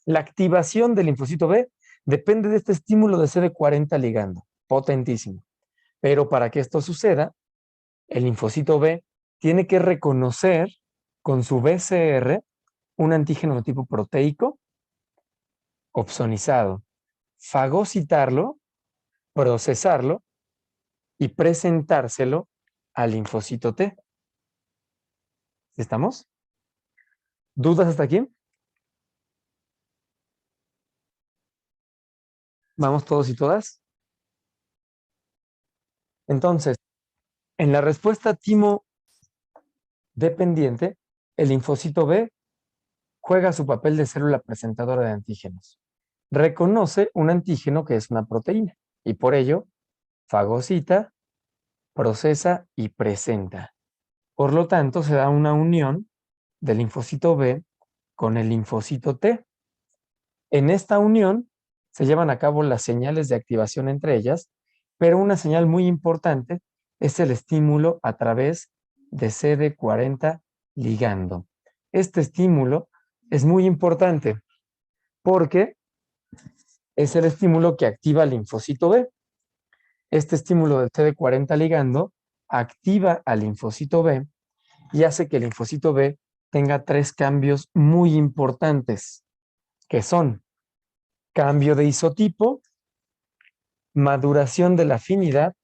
La activación del linfocito B depende de este estímulo de CD40 ligando, potentísimo. Pero para que esto suceda, el linfocito B tiene que reconocer con su BCR un antígeno de tipo proteico opsonizado, fagocitarlo, procesarlo y presentárselo al linfocito T. ¿Estamos? ¿Dudas hasta aquí? ¿Vamos todos y todas? Entonces, en la respuesta timo dependiente, el linfocito B juega su papel de célula presentadora de antígenos. Reconoce un antígeno que es una proteína y por ello fagocita, procesa y presenta. Por lo tanto, se da una unión del linfocito B con el linfocito T. En esta unión se llevan a cabo las señales de activación entre ellas, pero una señal muy importante es el estímulo a través de CD40 ligando. Este estímulo es muy importante porque es el estímulo que activa el linfocito B. Este estímulo del CD40 ligando activa al linfocito B y hace que el linfocito B tenga 3 cambios muy importantes, que son cambio de isotipo, maduración de la afinidad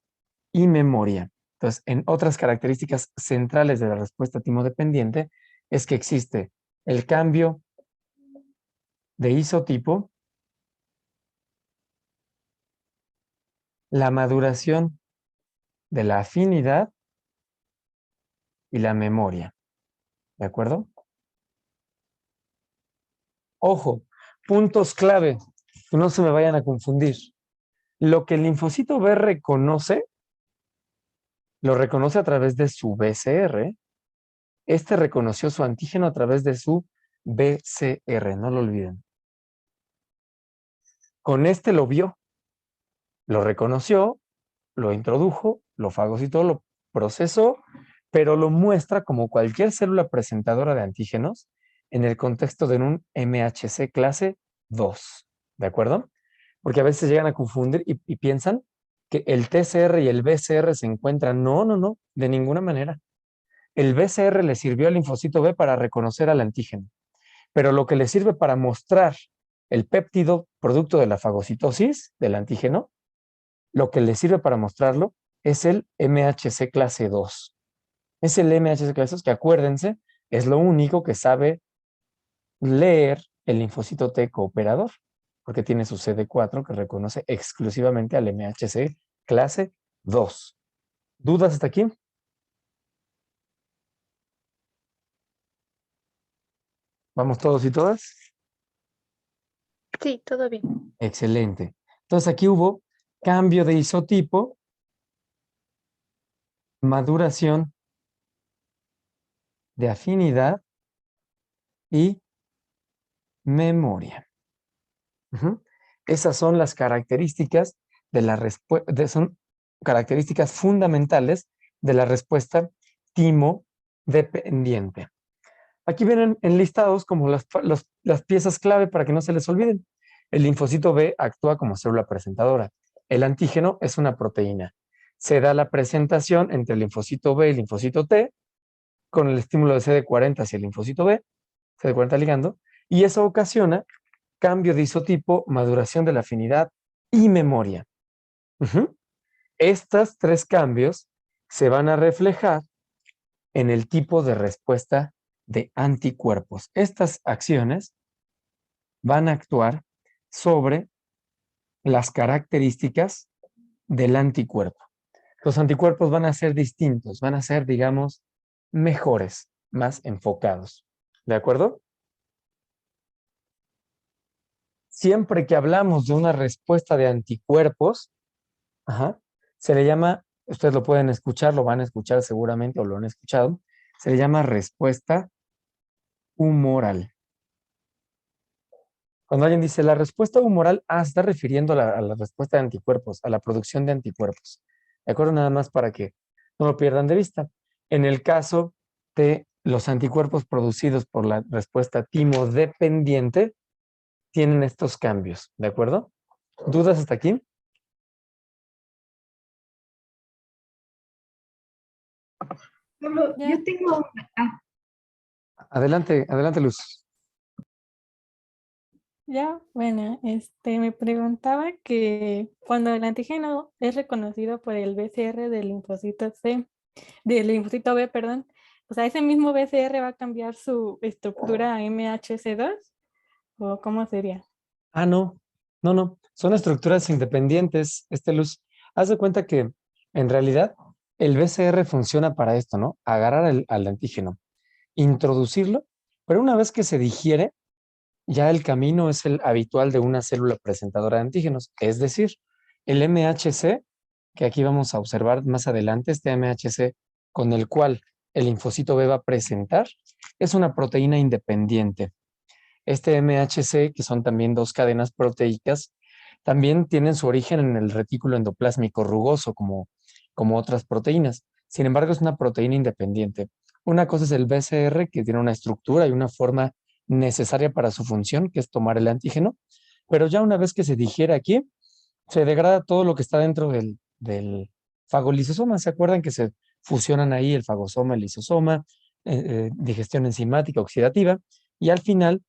y memoria. Entonces, en otras características centrales de la respuesta timo-dependiente es que existe el cambio de isotipo, la maduración de la afinidad y la memoria. ¿De acuerdo? Ojo, puntos clave, que no se me vayan a confundir. Lo que el linfocito B reconoce, lo reconoce a través de su BCR. Este reconoció su antígeno a través de su BCR, no lo olviden. Con este lo vio, lo reconoció, lo introdujo, lo fagocitó, lo procesó, pero lo muestra como cualquier célula presentadora de antígenos en el contexto de un MHC clase 2, ¿de acuerdo? Porque a veces llegan a confundir y piensan que el TCR y el BCR se encuentran. No, no, no, de ninguna manera. El BCR le sirvió al linfocito B para reconocer al antígeno, pero lo que le sirve para mostrar el péptido producto de la fagocitosis del antígeno, lo que le sirve para mostrarlo es el MHC clase 2. Es el MHC clase 2 que, acuérdense, es lo único que sabe leer el linfocito T cooperador, porque tiene su CD4 que reconoce exclusivamente al MHC clase 2. ¿Dudas hasta aquí? ¿Vamos todos y todas? Sí, todo bien. Excelente. Entonces aquí hubo cambio de isotipo, maduración de afinidad y memoria. Esas son las características de la respuesta, son características fundamentales de la respuesta timo-dependiente. Aquí vienen enlistados como las piezas clave para que no se les olviden. El linfocito B actúa como célula presentadora. El antígeno es una proteína. Se da la presentación entre el linfocito B y el linfocito T con el estímulo de CD40 hacia el linfocito B, CD40 ligando, y eso ocasiona cambio de isotipo, maduración de la afinidad y memoria. Estos tres cambios se van a reflejar en el tipo de respuesta de anticuerpos. Estas acciones van a actuar sobre las características del anticuerpo. Los anticuerpos van a ser distintos, van a ser, digamos, mejores, más enfocados. ¿De acuerdo? Siempre que hablamos de una respuesta de anticuerpos, se le llama, ustedes lo pueden escuchar, lo van a escuchar seguramente o lo han escuchado, se le llama respuesta humoral. Cuando alguien dice la respuesta humoral, se está refiriendo a la respuesta de anticuerpos, a la producción de anticuerpos. ¿De acuerdo? Nada más para que no lo pierdan de vista. En el caso de los anticuerpos producidos por la respuesta timo-dependiente, tienen estos cambios. ¿De acuerdo? ¿Dudas hasta aquí? Pablo, Ya. yo tengo una. Adelante, adelante, Luz. Ya, bueno, me preguntaba que cuando el antígeno es reconocido por el BCR del linfocito C, del linfocito B, perdón, o sea, ese mismo BCR va a cambiar su estructura a MHC2, ¿o cómo sería? No, no. Son estructuras independientes, Luz. Haz de cuenta que, en realidad, el BCR funciona para esto, ¿no? Agarrar al antígeno, introducirlo, pero una vez que se digiere, ya el camino es el habitual de una célula presentadora de antígenos, es decir, el MHC, que aquí vamos a observar más adelante, este MHC con el cual el linfocito B va a presentar, es una proteína independiente. Este MHC, que son también dos cadenas proteicas, también tienen su origen en el retículo endoplásmico rugoso, como otras proteínas. Sin embargo, es una proteína independiente. Una cosa es el BCR, que tiene una estructura y una forma necesaria para su función, que es tomar el antígeno, pero ya una vez que se digiere aquí, se degrada todo lo que está dentro del fagolisosoma. ¿Se acuerdan que se fusionan ahí el fagosoma, el lisosoma, digestión enzimática oxidativa? Y al final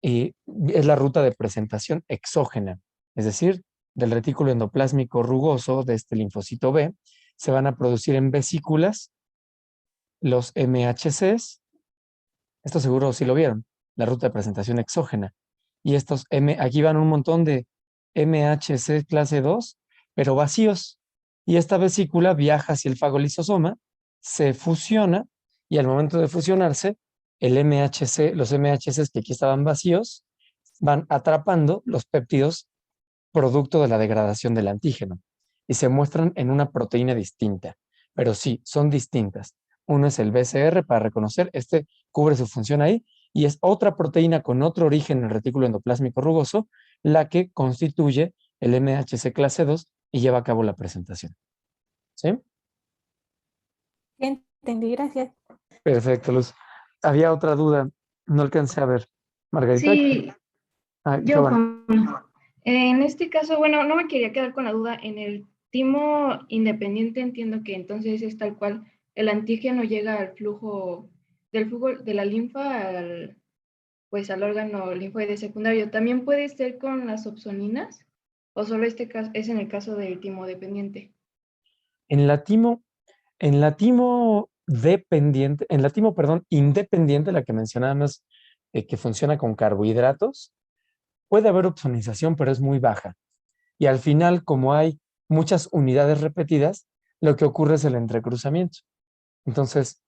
es la ruta de presentación exógena, es decir, del retículo endoplásmico rugoso de este linfocito B, se van a producir en vesículas los MHCs. Esto seguro sí lo vieron, la ruta de presentación exógena. Y estos aquí van un montón de MHC clase 2, pero vacíos. Y esta vesícula viaja hacia el fagolisosoma, se fusiona y al momento de fusionarse, los MHCs que aquí estaban vacíos van atrapando los péptidos producto de la degradación del antígeno y se muestran en una proteína distinta. Pero sí, son distintas. Uno es el BCR para reconocer, este cubre su función ahí, y es otra proteína con otro origen en el retículo endoplásmico rugoso la que constituye el MHC clase 2 y lleva a cabo la presentación. ¿Sí? Entendí, gracias. Perfecto, Luz. Había otra duda, no alcancé a ver. Margarita. Sí, yo, Giovanna. Pablo. En este caso, bueno, no me quería quedar con la duda. En el timo independiente entiendo que entonces es tal cual el antígeno llega al flujo, del flujo de la linfa pues al órgano linfoide secundario. ¿También puede ser con las opsoninas? ¿O solo este caso es en el caso del timo dependiente? En la timo dependiente, en la timo, perdón, independiente, la que mencionábamos, que funciona con carbohidratos, puede haber opsonización, pero es muy baja. Y al final, como hay muchas unidades repetidas, lo que ocurre es el entrecruzamiento. Entonces,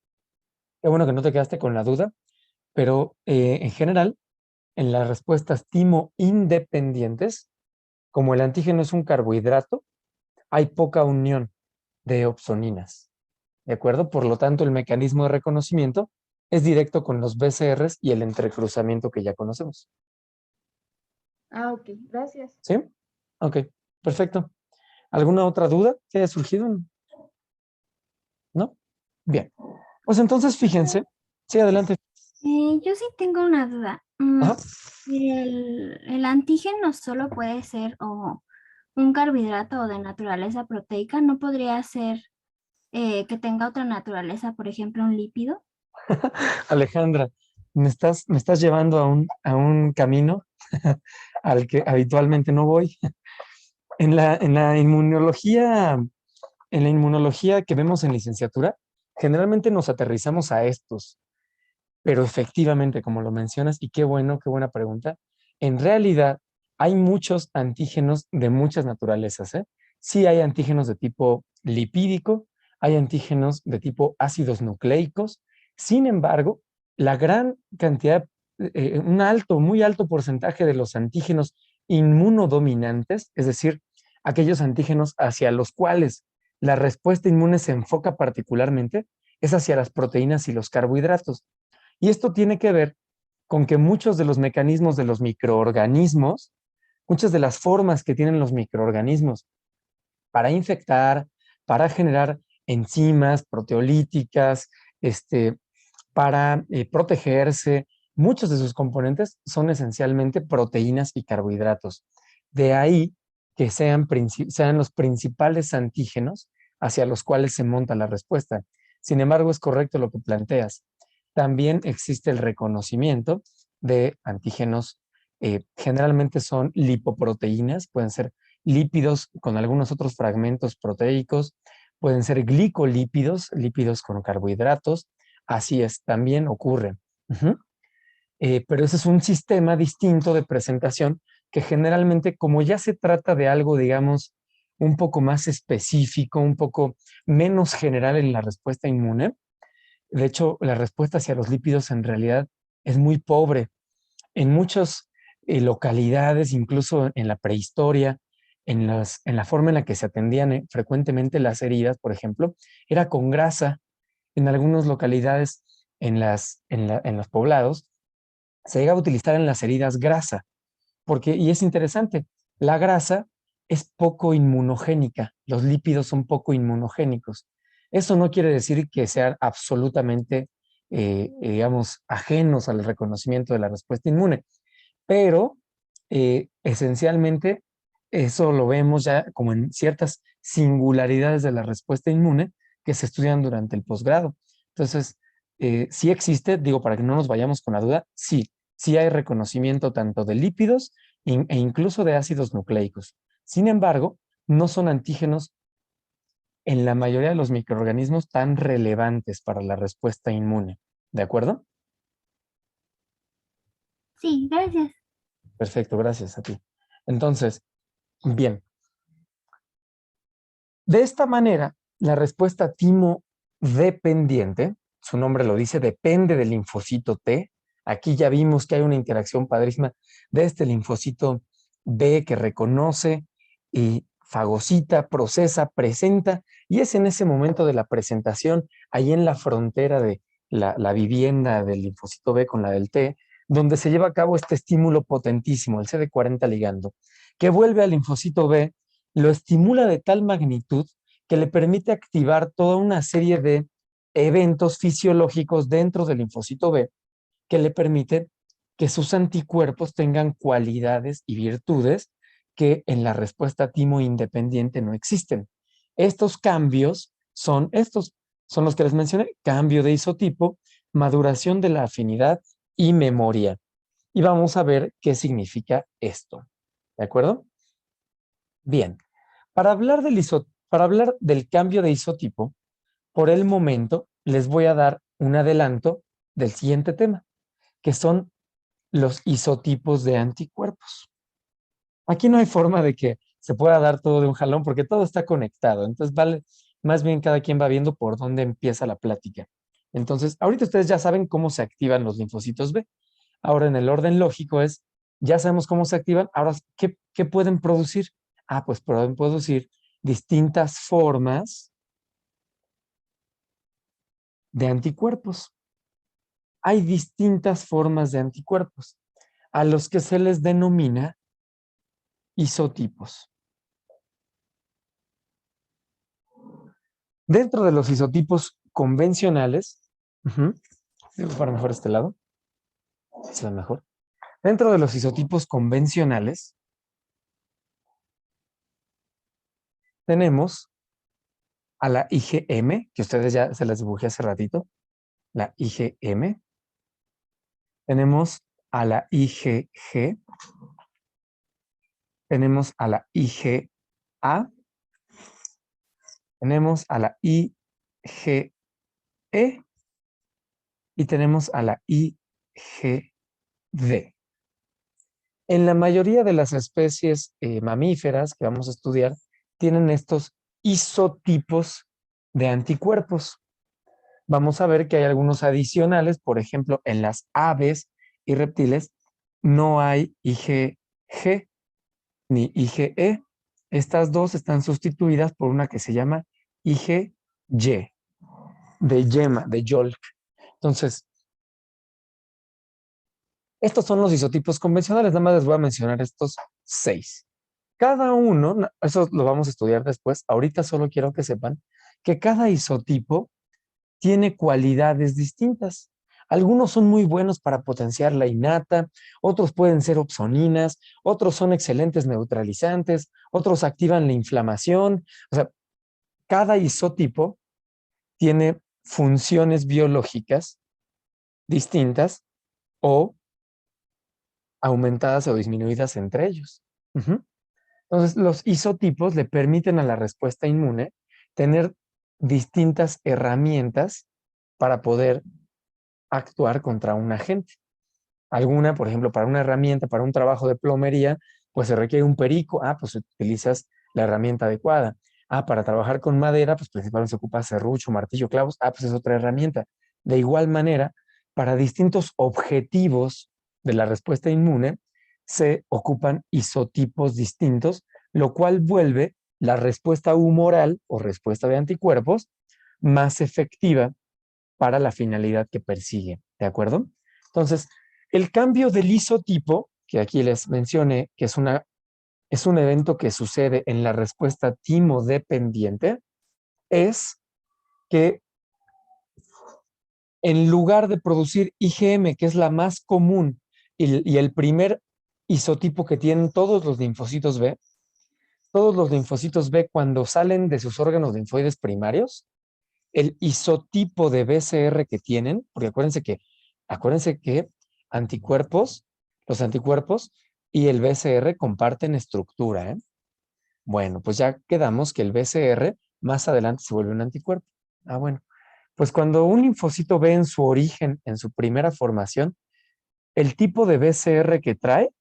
qué bueno que no te quedaste con la duda, pero en general, en las respuestas timo independientes, como el antígeno es un carbohidrato, hay poca unión de opsoninas. ¿De acuerdo? Por lo tanto, el mecanismo de reconocimiento es directo con los BCRs y el entrecruzamiento que ya conocemos. Ah, ok, gracias. ¿Sí? Ok, perfecto. ¿Alguna otra duda que haya surgido? ¿No? Bien. Pues entonces fíjense. Sí, adelante. Yo sí tengo una duda. Ajá. ¿El antígeno solo puede ser o un carbohidrato o de naturaleza proteica? ¿No podría ser que tenga otra naturaleza, por ejemplo, un lípido? Alejandra, me estás llevando a un camino al que habitualmente no voy. En la inmunología que vemos en licenciatura, generalmente nos aterrizamos a estos, pero efectivamente, como lo mencionas, y qué bueno, qué buena pregunta, en realidad hay muchos antígenos de muchas naturalezas, ¿eh? Sí hay antígenos de tipo lipídico, hay antígenos de tipo ácidos nucleicos, sin embargo, la gran cantidad, muy alto porcentaje de los antígenos inmunodominantes, es decir, aquellos antígenos hacia los cuales la respuesta inmune se enfoca particularmente, es hacia las proteínas y los carbohidratos. Y esto tiene que ver con que muchos de los mecanismos de los microorganismos, muchas de las formas que tienen los microorganismos para infectar, para generar enzimas proteolíticas, para protegerse, muchos de sus componentes son esencialmente proteínas y carbohidratos. De ahí que sean los principales antígenos hacia los cuales se monta la respuesta. Sin embargo, es correcto lo que planteas. También existe el reconocimiento de antígenos, generalmente son lipoproteínas, pueden ser lípidos con algunos otros fragmentos proteicos, pueden ser glicolípidos, lípidos con carbohidratos, así es, también ocurre. Ujú. Pero ese es un sistema distinto de presentación que generalmente, como ya se trata de algo, digamos, un poco más específico, un poco menos general en la respuesta inmune, de hecho, la respuesta hacia los lípidos en realidad es muy pobre. En muchas localidades, incluso en la prehistoria, en la forma en la que se atendían frecuentemente las heridas, por ejemplo, era con grasa. En algunas localidades, en los poblados, se llega a utilizar en las heridas grasa, y es interesante, la grasa es poco inmunogénica, los lípidos son poco inmunogénicos. Eso no quiere decir que sean absolutamente, digamos, ajenos al reconocimiento de la respuesta inmune, pero esencialmente eso lo vemos ya como en ciertas singularidades de la respuesta inmune que se estudian durante el posgrado. Entonces, sí existe, digo, para que no nos vayamos con la duda, sí hay reconocimiento tanto de lípidos e incluso de ácidos nucleicos. Sin embargo, no son antígenos en la mayoría de los microorganismos tan relevantes para la respuesta inmune. ¿De acuerdo? Sí, gracias. Perfecto, gracias a ti. Entonces, bien. De esta manera, la respuesta timo dependiente, su nombre lo dice, depende del linfocito T. Aquí ya vimos que hay una interacción padrísima de este linfocito B que reconoce y fagocita, procesa, presenta, y es en ese momento de la presentación, ahí en la frontera de la vivienda del linfocito B con la del T, donde se lleva a cabo este estímulo potentísimo, el CD40 ligando, que vuelve al linfocito B, lo estimula de tal magnitud que le permite activar toda una serie de eventos fisiológicos dentro del linfocito B que le permiten que sus anticuerpos tengan cualidades y virtudes que en la respuesta timo independiente no existen. Estos cambios son los que les mencioné: cambio de isotipo, maduración de la afinidad y memoria. y vamos a ver qué significa esto. ¿De acuerdo? Bien, para hablar del cambio de isotipo, por el momento les voy a dar un adelanto del siguiente tema, que son los isotipos de anticuerpos. Aquí no hay forma de que se pueda dar todo de un jalón porque todo está conectado. Entonces, vale, más bien cada quien va viendo por dónde empieza la plática. Entonces, ahorita ustedes ya saben cómo se activan los linfocitos B. Ahora, en el orden lógico es, ya sabemos cómo se activan. Ahora, ¿qué pueden producir? Ah, pues pueden producir distintas formas de anticuerpos. Hay distintas formas de anticuerpos a los que se les denomina isotipos. Dentro de los isotipos convencionales, para mejor este lado, se ve mejor. Dentro de los isotipos convencionales, tenemos a la IgM, que ustedes ya se las dibujé hace ratito, la IgM. Tenemos a la IgG. Tenemos a la IgA. Tenemos a la IgE. Y tenemos a la IgD. En la mayoría de las especies mamíferas que vamos a estudiar, tienen estos isotipos de anticuerpos. Vamos a ver que hay algunos adicionales, por ejemplo, en las aves y reptiles no hay IgG ni IgE. Estas dos están sustituidas por una que se llama IgY, de yema, de yolk. Entonces, estos son los isotipos convencionales, nada más les voy a mencionar estos 6. Cada uno, eso lo vamos a estudiar después, ahorita solo quiero que sepan que cada isotipo tiene cualidades distintas. Algunos son muy buenos para potenciar la innata, otros pueden ser opsoninas, otros son excelentes neutralizantes, otros activan la inflamación. O sea, cada isotipo tiene funciones biológicas distintas o aumentadas o disminuidas entre ellos. Entonces, los isotipos le permiten a la respuesta inmune tener distintas herramientas para poder actuar contra un agente. Alguna, por ejemplo, para una herramienta, para un trabajo de plomería, pues se requiere un perico. Ah, pues utilizas la herramienta adecuada. Ah, para trabajar con madera, pues principalmente se ocupa serrucho, martillo, clavos. Ah, pues es otra herramienta. De igual manera, para distintos objetivos de la respuesta inmune, se ocupan isotipos distintos, lo cual vuelve la respuesta humoral o respuesta de anticuerpos más efectiva para la finalidad que persigue. ¿De acuerdo? Entonces, el cambio del isotipo, que aquí les mencioné, que es un evento que sucede en la respuesta timodependiente, es que en lugar de producir IgM, que es la más común y el primer isotipo que tienen todos los linfocitos B cuando salen de sus órganos linfoides primarios, el isotipo de BCR que tienen, porque acuérdense que los anticuerpos y el BCR comparten estructura, ¿eh? Bueno, pues ya quedamos que el BCR más adelante se vuelve un anticuerpo. Ah, bueno. Pues cuando un linfocito B en su origen, en su primera formación, el tipo de BCR que trae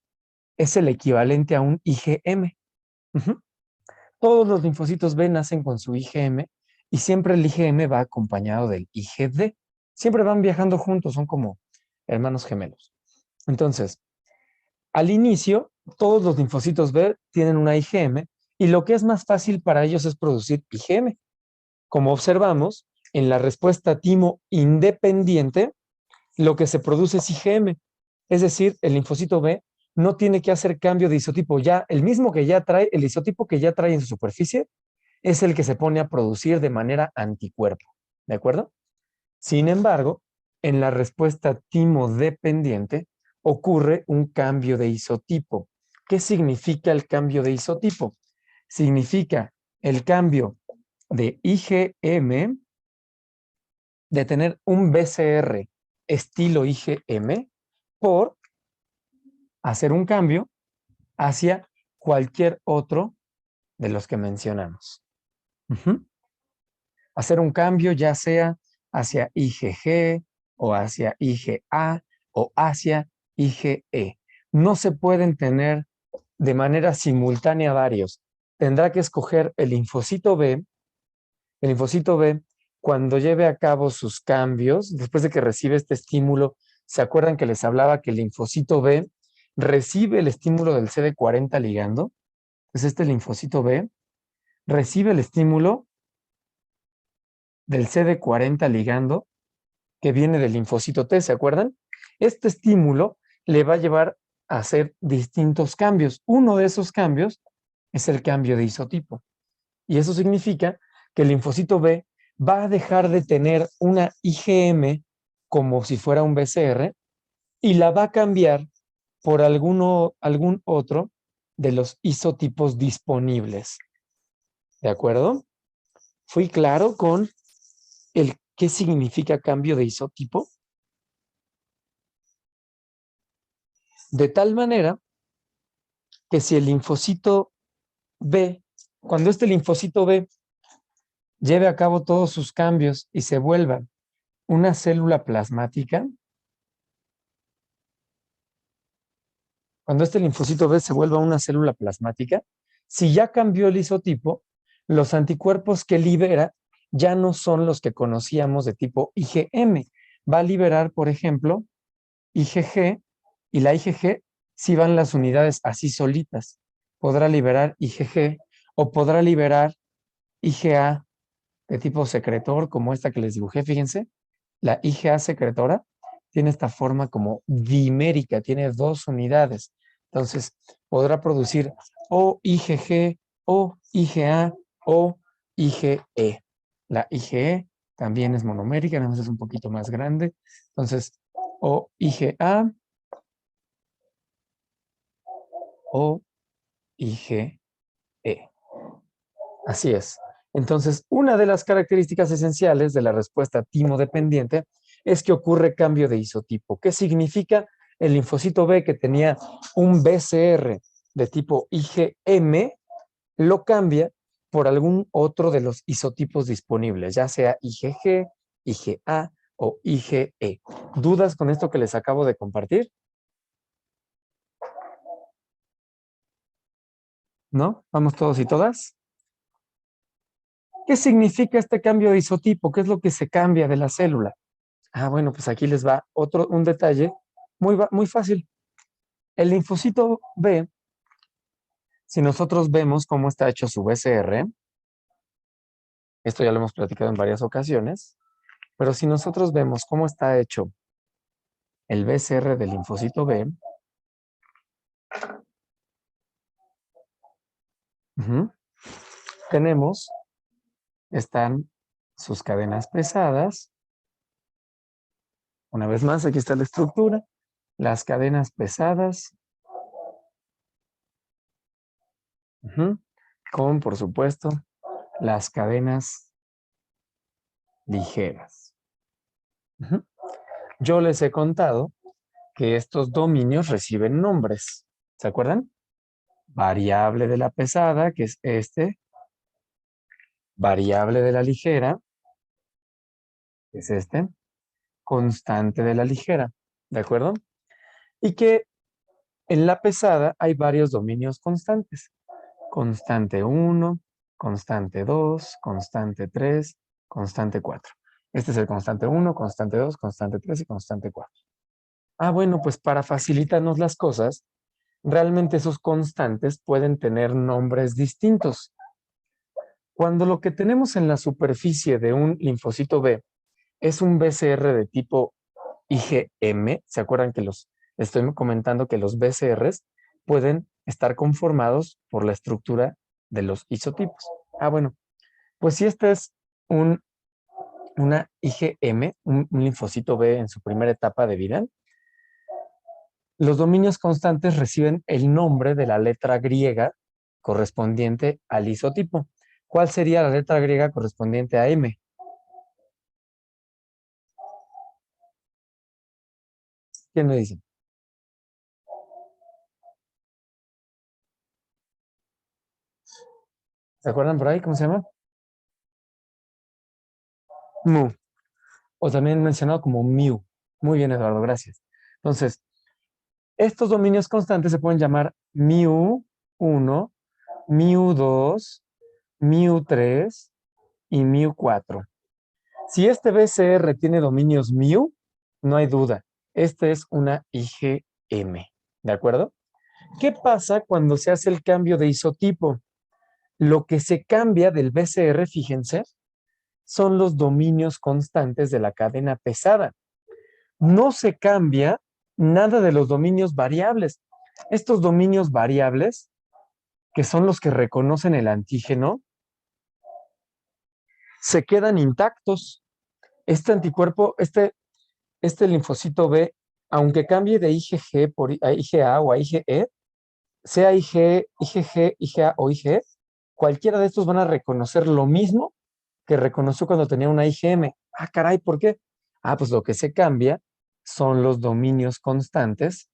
es el equivalente a un IgM. Todos los linfocitos B nacen con su IgM y siempre el IgM va acompañado del IgD. Siempre van viajando juntos, son como hermanos gemelos. Entonces, al inicio, todos los linfocitos B tienen una IgM y lo que es más fácil para ellos es producir IgM. Como observamos, en la respuesta timo independiente, lo que se produce es IgM. Es decir, el linfocito B no tiene que hacer cambio de isotipo. Ya, el mismo que ya trae, el isotipo que ya trae en su superficie, es el que se pone a producir de manera anticuerpo. ¿De acuerdo? Sin embargo, en la respuesta timodependiente ocurre un cambio de isotipo. ¿Qué significa el cambio de isotipo? Significa el cambio de IgM, de tener un BCR estilo IgM, por hacer un cambio hacia cualquier otro de los que mencionamos. Ujú. Hacer un cambio ya sea hacia IgG o hacia IgA o hacia IgE. No se pueden tener de manera simultánea varios. Tendrá que escoger el linfocito B. El linfocito B, cuando lleve a cabo sus cambios, después de que recibe este estímulo, ¿se acuerdan que les hablaba que el linfocito B recibe el estímulo del CD40 ligando? Pues este linfocito B recibe el estímulo del CD40 ligando que viene del linfocito T, ¿se acuerdan? Este estímulo le va a llevar a hacer distintos cambios. Uno de esos cambios es el cambio de isotipo. Y eso significa que el linfocito B va a dejar de tener una IgM como si fuera un BCR y la va a cambiar por algún otro de los isotipos disponibles. ¿De acuerdo? ¿Fui claro con el qué significa cambio de isotipo? De tal manera que si el linfocito B, cuando este linfocito B lleve a cabo todos sus cambios y se vuelva una célula plasmática, cuando este linfocito B se vuelva una célula plasmática, si ya cambió el isotipo, los anticuerpos que libera ya no son los que conocíamos de tipo IgM. Va a liberar, por ejemplo, IgG, y la IgG, si van las unidades así solitas, podrá liberar IgG o podrá liberar IgA de tipo secretor, como esta que les dibujé, fíjense. La IgA secretora tiene esta forma como dimérica, tiene 2 unidades. Entonces, podrá producir o IgG, o IgA, o IgE. La IgE también es monomérica, nada más es un poquito más grande. Entonces, o IgA, o IgE. Así es. Entonces, una de las características esenciales de la respuesta timo-dependiente es que ocurre cambio de isotipo. ¿Qué significa? El linfocito B que tenía un BCR de tipo IgM lo cambia por algún otro de los isotipos disponibles, ya sea IgG, IgA o IgE. ¿Dudas con esto que les acabo de compartir? ¿No? ¿Vamos todos y todas? ¿Qué significa este cambio de isotipo? ¿Qué es lo que se cambia de la célula? Ah, bueno, pues aquí les va un detalle muy fácil. El linfocito B, si nosotros vemos cómo está hecho su BCR, esto ya lo hemos platicado en varias ocasiones, pero si nosotros vemos cómo está hecho el BCR del linfocito B, tenemos, están sus cadenas pesadas. Una vez más, aquí está la estructura. Las cadenas pesadas. Con, por supuesto, las cadenas ligeras. Yo les he contado que estos dominios reciben nombres. ¿Se acuerdan? Variable de la pesada, que es este. Variable de la ligera, que es este. Constante de la ligera. ¿De acuerdo? Y que en la pesada hay varios dominios constantes. Constante 1, constante 2, constante 3, constante 4. Este es el constante 1, constante 2, constante 3 y constante 4. Ah, bueno, pues para facilitarnos las cosas, realmente esos constantes pueden tener nombres distintos. Cuando lo que tenemos en la superficie de un linfocito B es un BCR de tipo IgM, ¿se acuerdan que estoy comentando que los BCRs pueden estar conformados por la estructura de los isotipos? Ah, bueno, pues si este es una IgM, un linfocito B en su primera etapa de vida, los dominios constantes reciben el nombre de la letra griega correspondiente al isotipo. ¿Cuál sería la letra griega correspondiente a M? ¿Quién me dice? ¿Se acuerdan por ahí cómo se llama? Mu. O también mencionado como mu. Muy bien, Eduardo, gracias. Entonces, estos dominios constantes se pueden llamar mu1, mu2, mu3 y mu4. Si este BCR tiene dominios mu, no hay duda. Este es una IgM. ¿De acuerdo? ¿Qué pasa cuando se hace el cambio de isotipo? Lo que se cambia del BCR, fíjense, son los dominios constantes de la cadena pesada. No se cambia nada de los dominios variables. Estos dominios variables, que son los que reconocen el antígeno, se quedan intactos. Este anticuerpo, este linfocito B, aunque cambie de IgG a IgA o a IgE, sea IgG, IgA o IgE, cualquiera de estos van a reconocer lo mismo que reconoció cuando tenía una IgM. Ah, caray, ¿por qué? Ah, pues lo que se cambia son los dominios constantes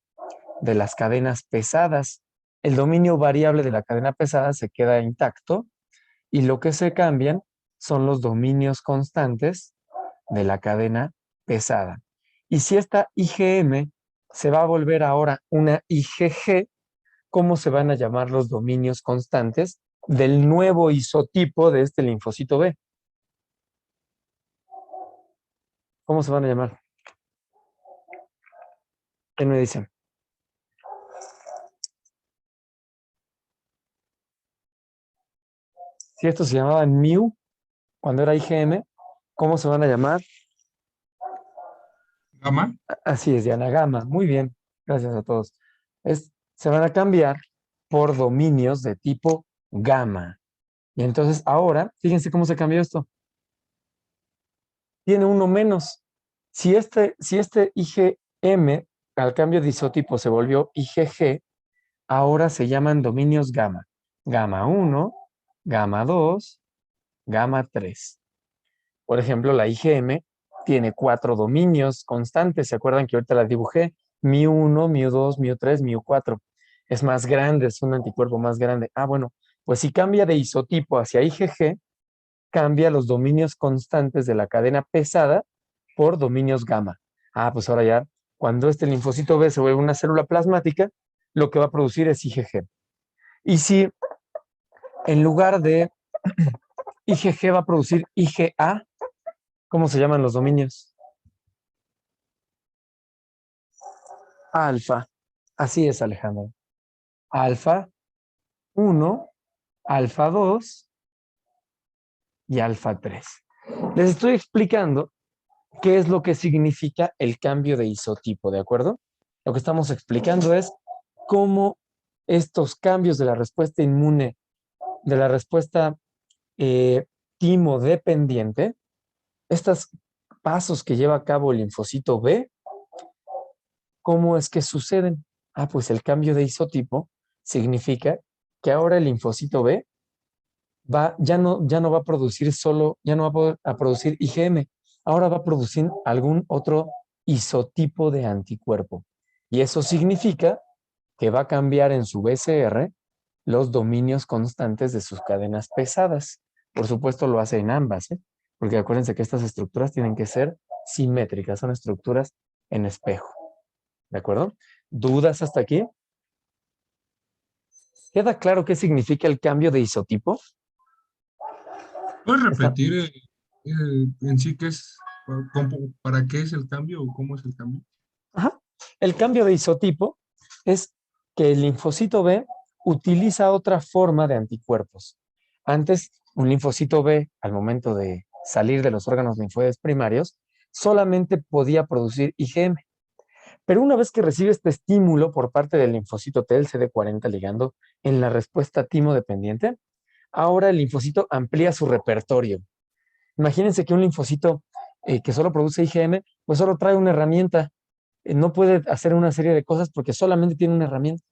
de las cadenas pesadas. El dominio variable de la cadena pesada se queda intacto y lo que se cambian son los dominios constantes de la cadena pesada. Y si esta IgM se va a volver ahora una IgG, ¿cómo se van a llamar los dominios constantes del nuevo isotipo de este linfocito B? ¿Cómo se van a llamar? ¿Qué me dicen? Si estos se llamaban mu, cuando era IgM, ¿cómo se van a llamar? Gamma. Así es, Diana, gamma. Muy bien, gracias a todos. Se van a cambiar por dominios de tipo gamma. Y entonces ahora, fíjense cómo se cambió esto. Tiene uno menos. Si este IgM al cambio de isotipo se volvió IgG, ahora se llaman dominios gamma. Gamma 1, gamma 2, gamma 3. Por ejemplo, la IgM tiene 4 dominios constantes. ¿Se acuerdan que ahorita la dibujé? mu1, mu2, mu3, mu4. Es más grande, es un anticuerpo más grande. Ah, bueno, pues si cambia de isotipo hacia IgG, cambia los dominios constantes de la cadena pesada por dominios gamma. Ah, pues ahora ya, cuando este linfocito B se vuelve una célula plasmática, lo que va a producir es IgG. Y si en lugar de IgG va a producir IgA, ¿cómo se llaman los dominios? Alfa. Así es, Alejandro. Alfa 1, alfa 2 y alfa 3. Les estoy explicando qué es lo que significa el cambio de isotipo, ¿de acuerdo? Lo que estamos explicando es cómo estos cambios de la respuesta inmune, de la respuesta timo-dependiente, estos pasos que lleva a cabo el linfocito B, ¿cómo es que suceden? Ah, pues el cambio de isotipo significa que ahora el linfocito B ya no va a producir ya no va a poder producir IgM, ahora va a producir algún otro isotipo de anticuerpo. Y eso significa que va a cambiar en su BCR los dominios constantes de sus cadenas pesadas. Por supuesto lo hace en ambas, porque acuérdense que estas estructuras tienen que ser simétricas, son estructuras en espejo. ¿De acuerdo? ¿Dudas hasta aquí? ¿Queda claro qué significa el cambio de isotipo? ¿Puedes repetir en sí qué es, para qué es el cambio o cómo es el cambio? Ajá. El cambio de isotipo es que el linfocito B utiliza otra forma de anticuerpos. Antes, un linfocito B, al momento de salir de los órganos linfoides primarios, solamente podía producir IgM. Pero una vez que recibe este estímulo por parte del linfocito T, el CD40 ligando en la respuesta timo-dependiente, ahora el linfocito amplía su repertorio. Imagínense que un linfocito que solo produce IgM, pues solo trae una herramienta. No puede hacer una serie de cosas porque solamente tiene una herramienta.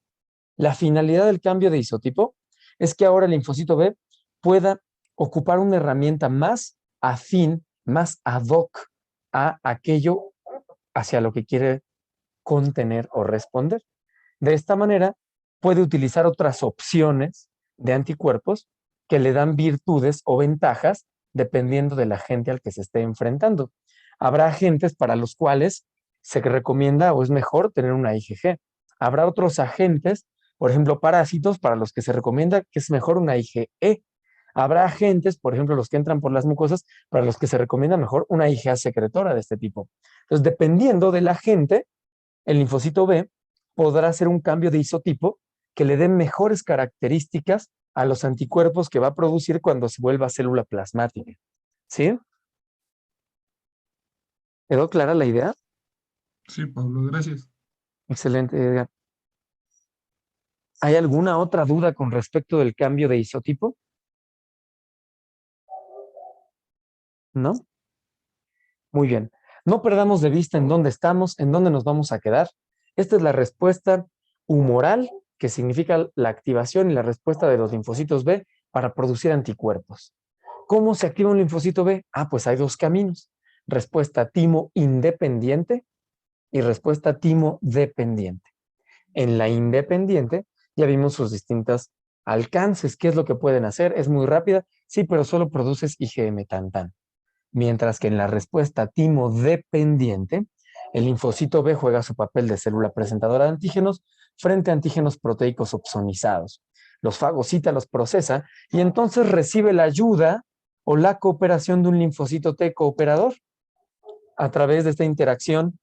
La finalidad del cambio de isotipo es que ahora el linfocito B pueda ocupar una herramienta más afín, más ad hoc a aquello hacia lo que quiere contener o responder. De esta manera, puede utilizar otras opciones de anticuerpos que le dan virtudes o ventajas dependiendo del agente al que se esté enfrentando. Habrá agentes para los cuales se recomienda o es mejor tener una IgG. Habrá otros agentes, por ejemplo, parásitos, para los que se recomienda que es mejor una IgE. Habrá agentes, por ejemplo, los que entran por las mucosas, para los que se recomienda mejor una IgA secretora de este tipo. Entonces, dependiendo del agente, el linfocito B podrá hacer un cambio de isotipo que le dé mejores características a los anticuerpos que va a producir cuando se vuelva célula plasmática. ¿Sí? ¿Quedó clara la idea? Sí, Pablo, gracias. Excelente, Edgar. ¿Hay alguna otra duda con respecto del cambio de isotipo? ¿No? Muy bien. No perdamos de vista en dónde estamos, en dónde nos vamos a quedar. Esta es la respuesta humoral, que significa la activación y la respuesta de los linfocitos B para producir anticuerpos. ¿Cómo se activa un linfocito B? Pues hay dos caminos. Respuesta timo independiente y respuesta timo dependiente. En la independiente ya vimos sus distintos alcances. ¿Qué es lo que pueden hacer? Es muy rápida, sí, pero solo produces IgM tan. Mientras que en la respuesta timo dependiente, el linfocito B juega su papel de célula presentadora de antígenos frente a antígenos proteicos opsonizados. Los fagocita, los procesa y entonces recibe la ayuda o la cooperación de un linfocito T cooperador a través de esta interacción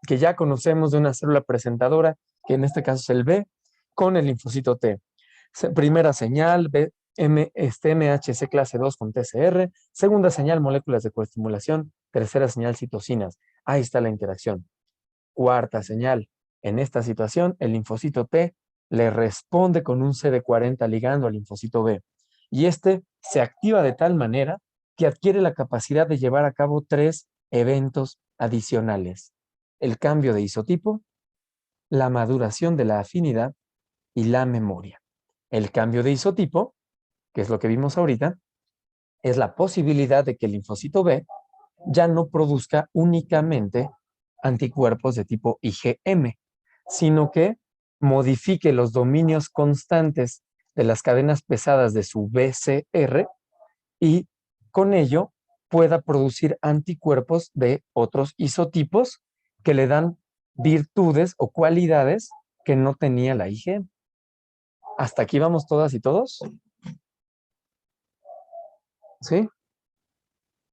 que ya conocemos de una célula presentadora, que en este caso es el B, con el linfocito T. Primera señal, MHC clase 2 con TCR. Segunda señal, moléculas de coestimulación. Tercera señal, citocinas. Ahí está la interacción. Cuarta señal, en esta situación, el linfocito T le responde con un CD40 ligando al linfocito B. Y este se activa de tal manera que adquiere la capacidad de llevar a cabo 3 eventos adicionales: el cambio de isotipo, la maduración de la afinidad y la memoria. El cambio de isotipo, que es lo que vimos ahorita, es la posibilidad de que el linfocito B ya no produzca únicamente anticuerpos de tipo IgM, sino que modifique los dominios constantes de las cadenas pesadas de su BCR y con ello pueda producir anticuerpos de otros isotipos que le dan virtudes o cualidades que no tenía la IgM. ¿Hasta aquí vamos todas y todos? ¿Sí?